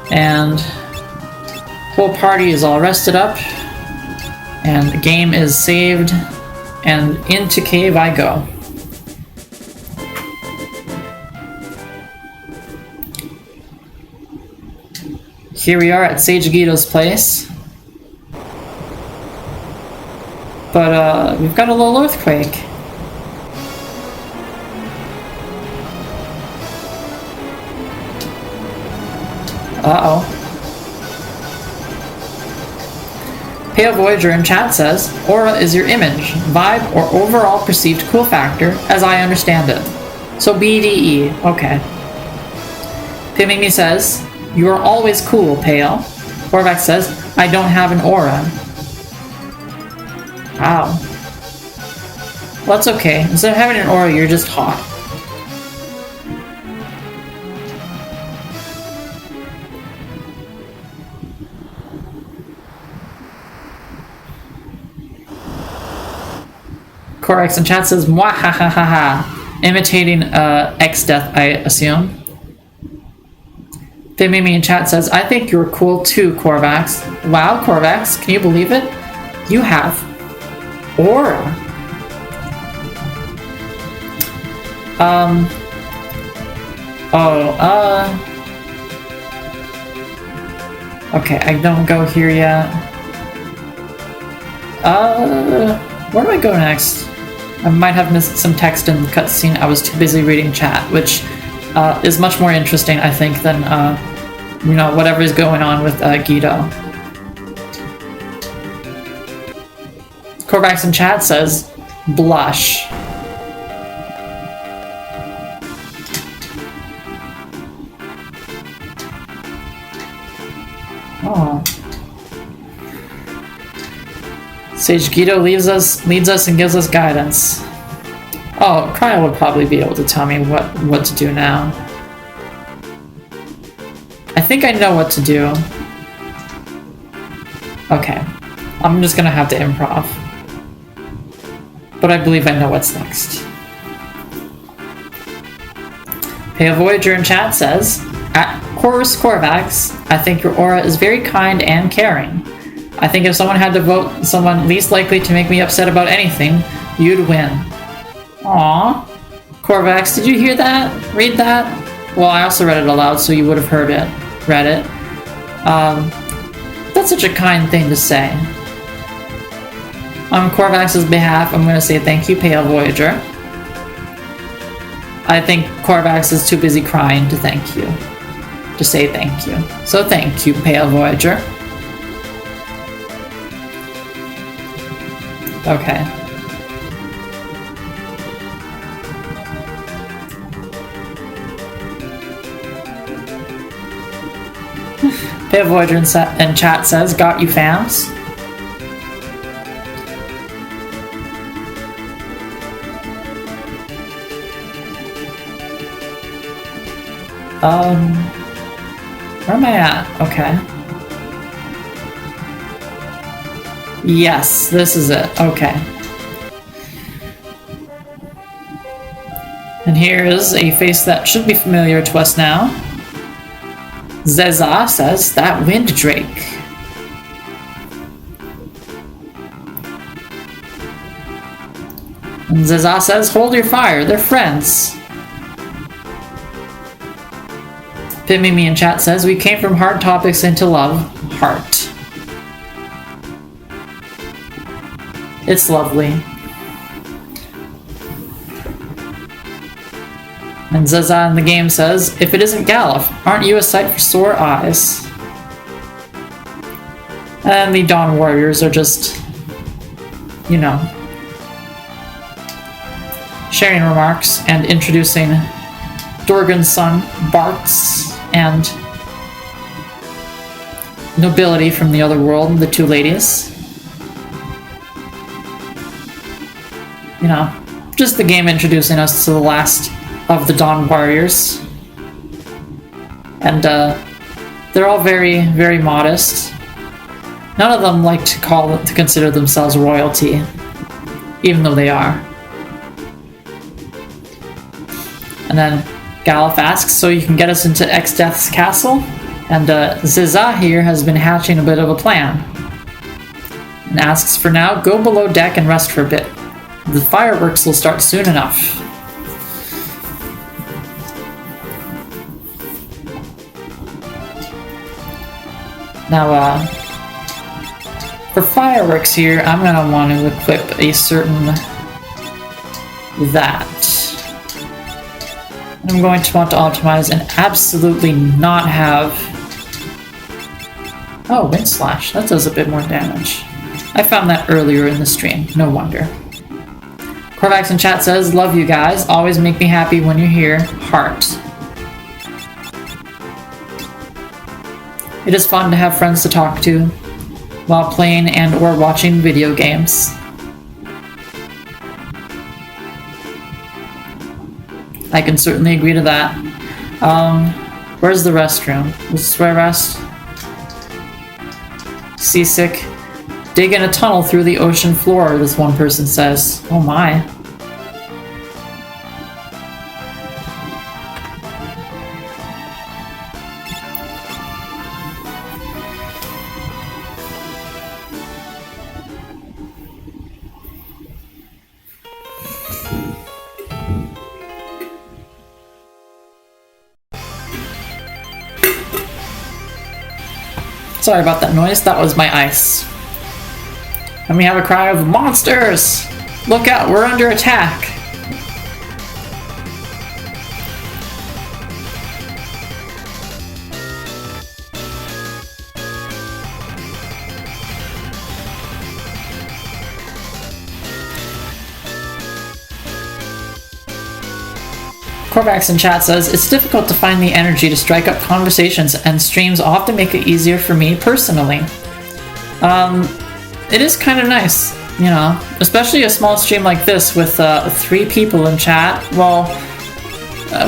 And whole party is all rested up. And the game is saved. And into cave I go. Here we are at Sage Guido's place. But, we've got a little earthquake. Uh-oh. Pale Voyager in chat says, aura is your image, vibe, or overall perceived cool factor, as I understand it. So BDE, okay. Pimimi says, you are always cool, Pale. Korvax says, I don't have an aura. Wow. Well, that's okay. Instead of having an aura, you're just hot. Corex in chat says, "Mwahahaha," imitating X-Death, I assume. Mimi in chat says, "I think you're cool too, Corvax." Wow, Corvax, can you believe it? You have aura. Okay, I don't go here yet. Where do I go next? I might have missed some text in the cutscene. I was too busy reading chat, which is much more interesting, I think, than, you know, whatever is going on with Guido. Corvax in chat says, "Blush." Oh. Sage Guido leads us and gives us guidance. Oh, Cryo would probably be able to tell me what to do now. I think I know what to do. Okay. I'm just gonna have to improv. But I believe I know what's next. Pale Voyager in chat says, "At Horus Corvax, I think your aura is very kind and caring. I think if someone had to vote someone least likely to make me upset about anything, you'd win." Aww. Corvax, did you hear that? Read that? Well, I also read it aloud, so you would have heard it. Read it. That's such a kind thing to say. On Corvax's behalf, I'm going to say thank you, Pale Voyager. I think Corvax is too busy crying to thank you. To say thank you. So thank you, Pale Voyager. Okay. Pale Voyager in chat says, "Got you, fams." Where am I at? Okay. Yes, this is it. Okay. And here is a face that should be familiar to us now. Zeza says, "That wind drake." And Zeza says, "Hold your fire, they're friends." Mimi in chat says, "We came from hard topics into love, heart." It's lovely. And Zaza in the game says, "If it isn't Galuf, aren't you a sight for sore eyes?" And the Dawn Warriors are just, you know, sharing remarks and introducing Dorgan's son, Bartz, and nobility from the other world, the two ladies. You know, just the game introducing us to the last of the Dawn Warriors. And they're all very, very modest. None of them like to consider themselves royalty, even though they are. And then Galuf asks, "So you can get us into X-Death's castle?" And Ziza here has been hatching a bit of a plan. And asks, "For now, go below deck and rest for a bit. The fireworks will start soon enough." Now, for fireworks here, I'm going to want to equip a certain that. I'm going to want to optimize and absolutely not have... Oh, Wind Slash. That does a bit more damage. I found that earlier in the stream. No wonder. Corvax in chat says, "Love you guys. Always make me happy when you're here. Heart." It is fun to have friends to talk to while playing and or watching video games. I can certainly agree to that. Where's the restroom? This is where I rest. Seasick. Digging a tunnel through the ocean floor, this one person says. Oh my. Sorry about that noise, that was my ice. And we have a cry of monsters! Look out, we're under attack! Corvax in chat says, it's difficult to find the energy to strike up conversations, and streams often make it easier for me personally. It is kind of nice, you know, especially a small stream like this with 3 people in chat. Well,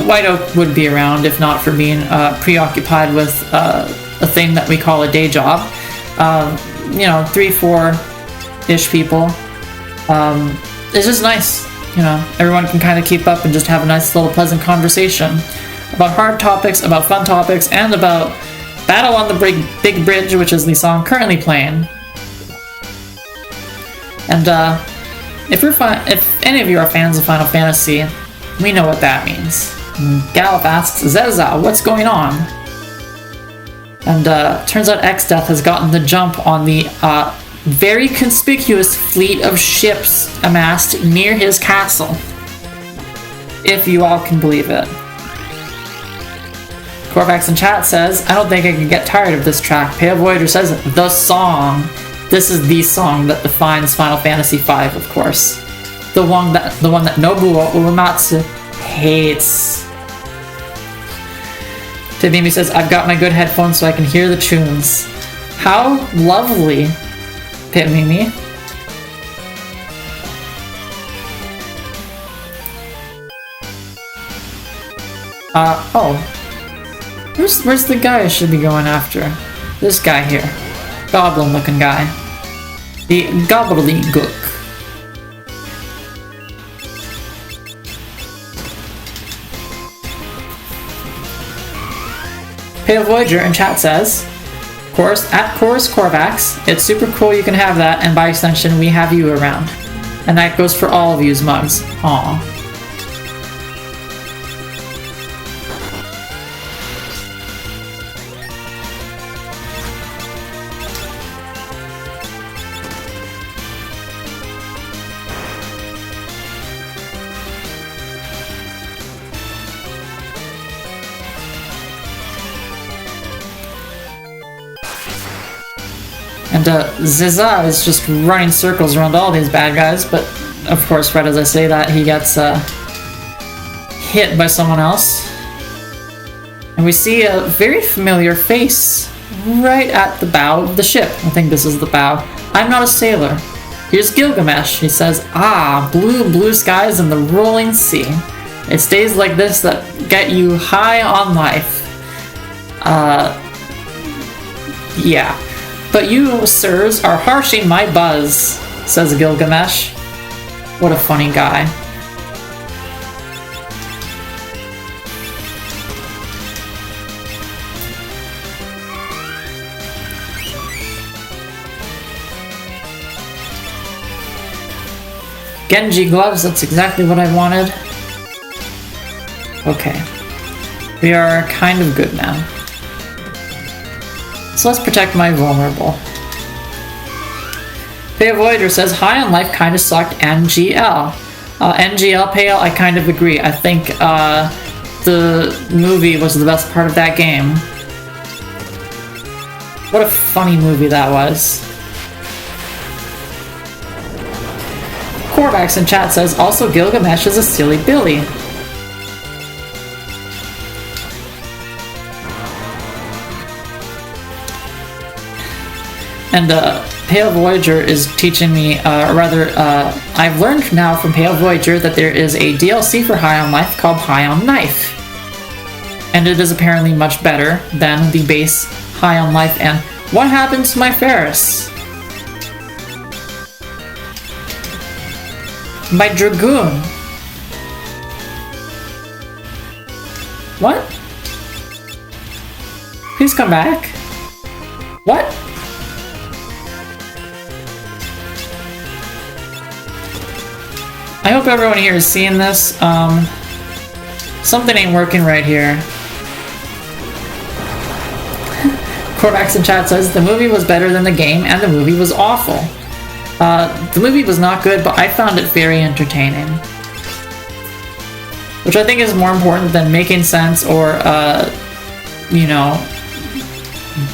White Oak would be around if not for being preoccupied with a thing that we call a day job. You know, 3-4-ish people. It's just nice. You know, everyone can kind of keep up and just have a nice little pleasant conversation about hard topics, about fun topics, and about Battle on the Big Bridge, which is the song currently playing. And if any of you are fans of Final Fantasy, we know what that means. Gallup asks, Zeza, what's going on? And turns out X-Death has gotten the jump on the very conspicuous fleet of ships amassed near his castle. If you all can believe it. Corvax in chat says, I don't think I can get tired of this track. Pale Voyager says, the song. This is the song that defines Final Fantasy V, of course. The one that Nobuo Uematsu hates. Tadimi says, I've got my good headphones so I can hear the tunes. How lovely. Pit Mimi. Oh. Where's the guy I should be going after? This guy here. Goblin looking guy. The gobbledygook. Pale Voyager in chat says, at Chorus Corvax, it's super cool you can have that, and by extension, we have you around. And that goes for all of you's mugs. Aww. And Zeza is just running circles around all these bad guys, but of course, right as I say that, he gets hit by someone else. And we see a very familiar face right at the bow of the ship. I think this is the bow. I'm not a sailor. Here's Gilgamesh. He says, blue skies and the rolling sea. It's days like this that get you high on life. Yeah. But you, sirs, are harshing my buzz, says Gilgamesh. What a funny guy. Genji gloves, that's exactly what I wanted. Okay. We are kind of good now. So let's protect my vulnerable. Pale Voyager says, High on Life kinda sucked NGL. NGL Pale, I kind of agree. I think the movie was the best part of that game. What a funny movie that was. Corvax in chat says, also Gilgamesh is a silly Billy. And Pale Voyager is teaching me, I've learned now from Pale Voyager that there is a DLC for High on Life called High on Knife. And it is apparently much better than the base High on Life. And what happened to my Ferris? My Dragoon. What? Please come back. What? I hope everyone here is seeing this. Something ain't working right here. Corvax in chat says, the movie was better than the game and the movie was awful. The movie was not good, but I found it very entertaining. Which I think is more important than making sense or, you know,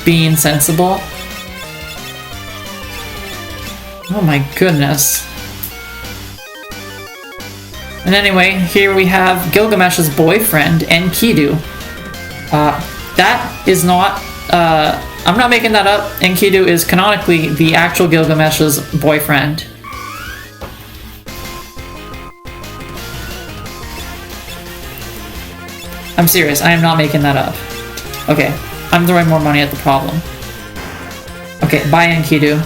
being sensible. Oh my goodness. And anyway, here we have Gilgamesh's boyfriend, Enkidu. That is not, I'm not making that up. Enkidu is canonically the actual Gilgamesh's boyfriend. I'm serious, I am not making that up. Okay, I'm throwing more money at the problem. Okay, bye Enkidu.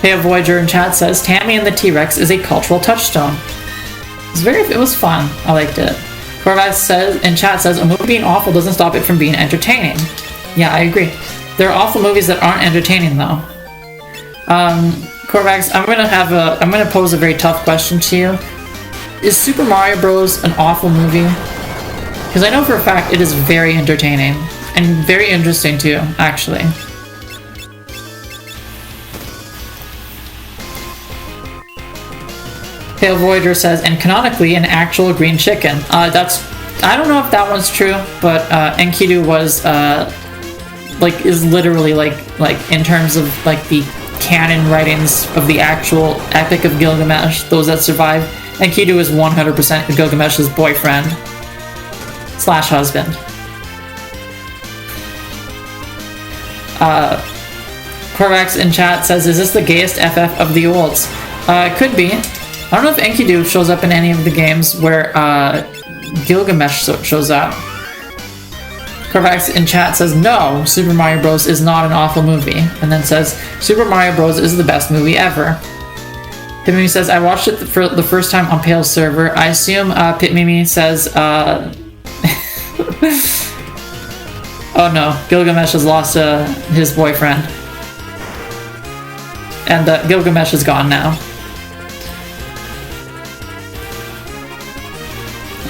Hey, Voyager in chat says, Tammy and the T-Rex is a cultural touchstone. It was fun. I liked it. Corvax says, in chat says, a movie being awful doesn't stop it from being entertaining. Yeah, I agree. There are awful movies that aren't entertaining though. Corvax, I'm gonna pose a very tough question to you. Is Super Mario Bros. An awful movie? Because I know for a fact it is very entertaining. And very interesting too, actually. Pale Voyager says, and canonically an actual green chicken. I don't know if that one's true, but Enkidu was is literally like in terms of like the canon writings of the actual Epic of Gilgamesh, those that survive, Enkidu is 100% Gilgamesh's boyfriend / husband. Corvax in chat says, is this the gayest FF of the olds? Could be. I don't know if Enkidu shows up in any of the games where Gilgamesh shows up. Corvax in chat says, no, Super Mario Bros. Is not an awful movie. And then says, Super Mario Bros. Is the best movie ever. Pitmimi says, I watched it for the first time on Pale's server. I assume Pitmimi says, oh no, Gilgamesh has lost his boyfriend. And Gilgamesh is gone now.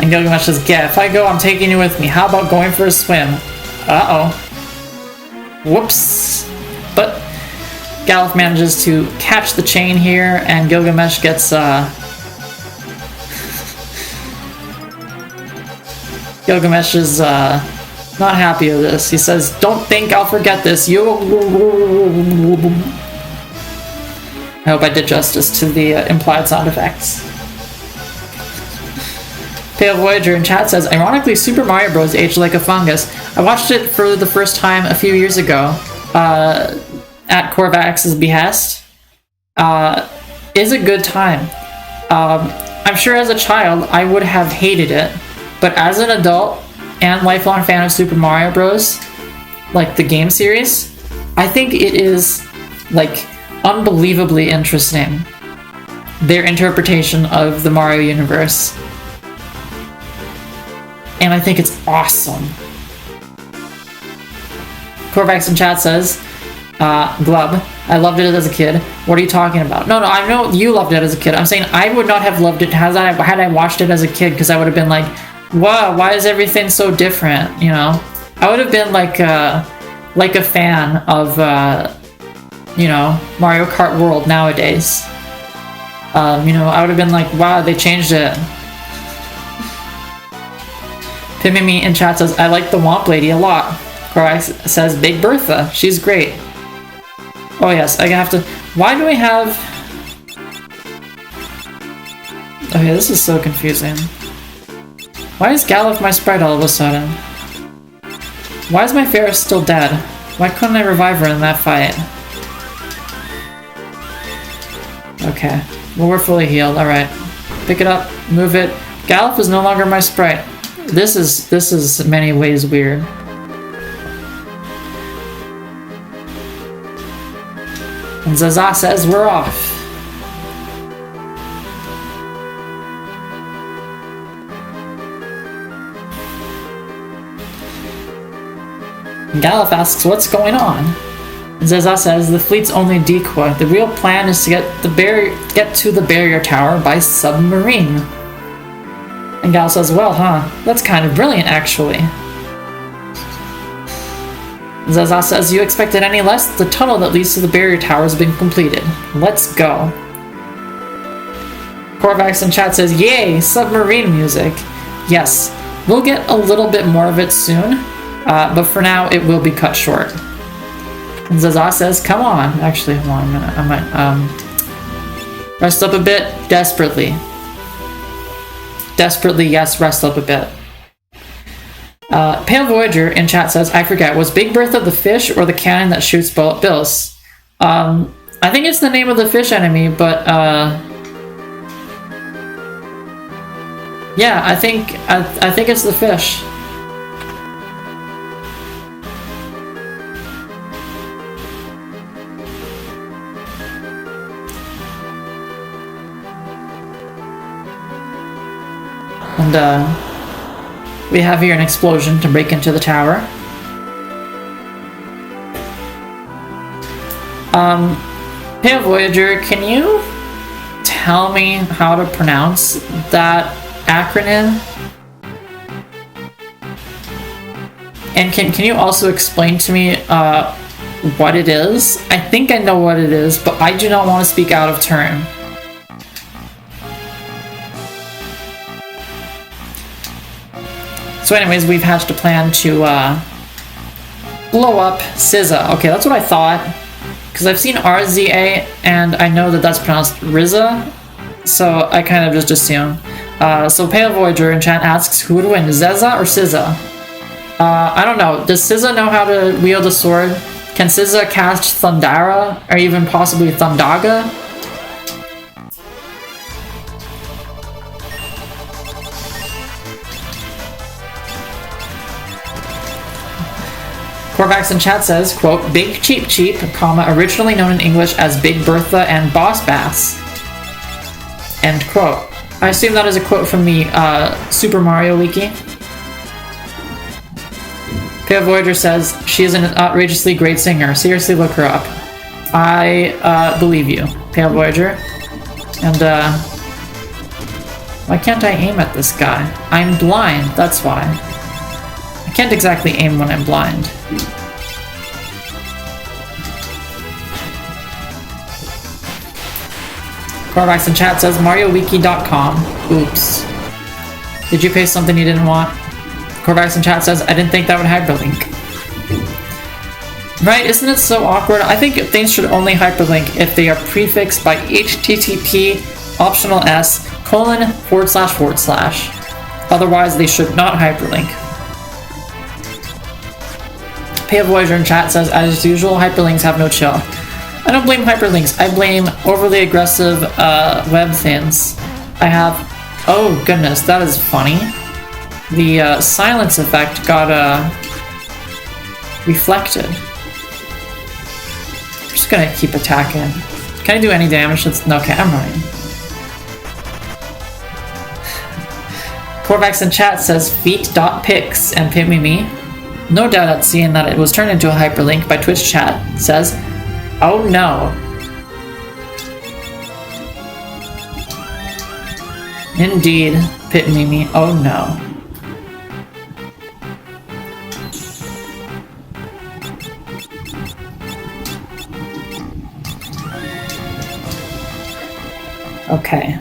And Gilgamesh says, yeah, if I go, I'm taking you with me. How about going for a swim? Uh-oh. Whoops. But Galuf manages to catch the chain here, and Gilgamesh gets, Gilgamesh is, not happy with this. He says, don't think I'll forget this. I hope I did justice to the implied sound effects. Pale Voyager in chat says, ironically, Super Mario Bros. Aged like a fungus. I watched it for the first time a few years ago, at Corvax's behest. Is a good time. I'm sure as a child I would have hated it, but as an adult and lifelong fan of Super Mario Bros., like the game series, I think it is, like, unbelievably interesting. Their interpretation of the Mario universe. And I think it's awesome. Corvax in chat says, Glub, I loved it as a kid. What are you talking about? No, I know you loved it as a kid. I'm saying I would not have loved it had I watched it as a kid, because I would have been like, wow, why is everything so different, you know? I would have been like a fan of, you know, Mario Kart World nowadays. You know, I would have been like, wow, they changed it. Pimimi in chat says, I like the Womp Lady a lot. Corax says, Big Bertha, she's great. Oh yes, I have to... Why do we have... Okay, this is so confusing. Why is Galuf my sprite all of a sudden? Why is my Ferris still dead? Why couldn't I revive her in that fight? Okay, well we're fully healed, alright. Pick it up, move it. Galuf is no longer my sprite. This is in many ways weird. And Zaza says we're off. Galuf asks what's going on. And Zaza says the fleet's only decoy. The real plan is to get to the barrier tower by submarine. And Galuf says, well, that's kind of brilliant, actually. Zaza says, you expected any less? The tunnel that leads to the barrier tower has been completed. Let's go. Korvax in chat says, yay, submarine music. Yes, we'll get a little bit more of it soon, but for now it will be cut short. And Zaza says, come on. Actually, hold on a minute. I might rest up a bit. Desperately. Desperately, yes, rest up a bit. Pale Voyager in chat says, I forget, was Big Bertha the fish or the cannon that shoots bills? I think it's the name of the fish enemy, but yeah, I think it's the fish. And we have here an explosion to break into the tower. Pale Voyager, can you tell me how to pronounce that acronym? And can you also explain to me what it is? I think I know what it is, but I do not want to speak out of turn. So anyways, we've hatched a plan to blow up SZA. Okay, that's what I thought. Because I've seen RZA, and I know that that's pronounced RZA. So I kind of just assume. So Pale Voyager in chat asks, who would win, Zeza or SZA? I don't know. Does SZA know how to wield a sword? Can SZA cast Thundara? Or even possibly Thundaga? Korvax in chat says, quote, Big Cheap Cheap, comma, originally known in English as Big Bertha and Boss Bass. End quote. I assume that is a quote from the Super Mario Wiki. Pale Voyager says, she is an outrageously great singer. Seriously, look her up. I believe you, Pale Voyager. And, why can't I aim at this guy? I'm blind, that's why. I can't exactly aim when I'm blind. Korvax in chat says MarioWiki.com. Oops. Did you paste something you didn't want? Korvax in chat says, I didn't think that would hyperlink. Right, isn't it so awkward? I think things should only hyperlink if they are prefixed by HTTP optional S : / Otherwise, they should not hyperlink. Pale Voyager in chat says, as usual, hyperlinks have no chill. I don't blame hyperlinks, I blame overly aggressive web things. I have... Oh goodness, that is funny. The silence effect got reflected. I'm just gonna keep attacking. Can I do any damage? No, okay, I'm running. Korvax in chat says feet.pics and me. No doubt at seeing that it was turned into a hyperlink by Twitch chat says, oh no. Indeed, Pit Mimi, oh no. Okay.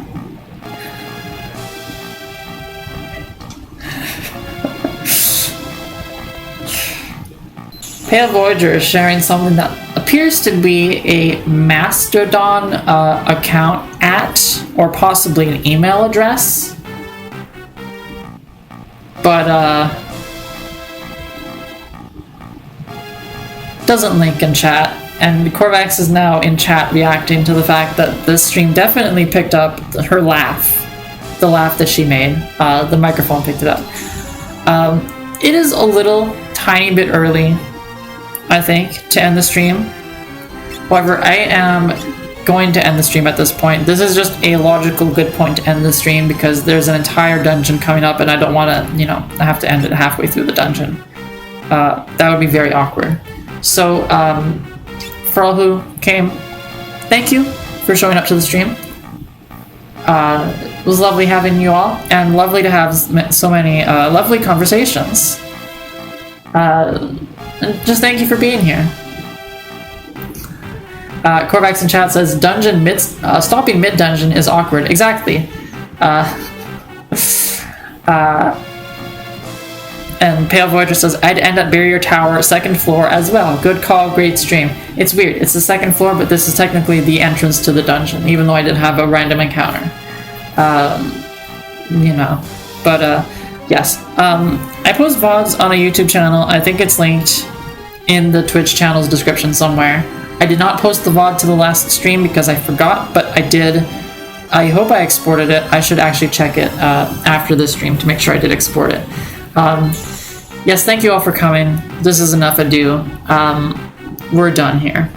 Pale Voyager is sharing something that appears to be a Mastodon account at, or possibly an email address. But, doesn't link in chat. And Korvax is now in chat reacting to the fact that this stream definitely picked up her laugh. The laugh that she made. The microphone picked it up. It is a little tiny bit early, I think, to end the stream. However, I am going to end the stream at this point. This is just a logical good point to end the stream because there's an entire dungeon coming up and I don't want to, you know, I have to end it halfway through the dungeon. That would be very awkward. So, for all who came, thank you for showing up to the stream. It was lovely having you all, and lovely to have so many lovely conversations. And just thank you for being here. Corvax in chat says, stopping mid-dungeon is awkward. Exactly. And Pale Voyager says, I'd end at Barrier Tower, 2nd floor as well. Good call, great stream. It's weird. It's the 2nd floor, but this is technically the entrance to the dungeon, even though I did have a random encounter. You know. But, yes. I post VODs on a YouTube channel. I think it's linked in the Twitch channel's description somewhere. I did not post the VOD to the last stream because I forgot, but I did. I hope I exported it. I should actually check it after this stream to make sure I did export it. Yes, thank you all for coming. This is enough ado. We're done here.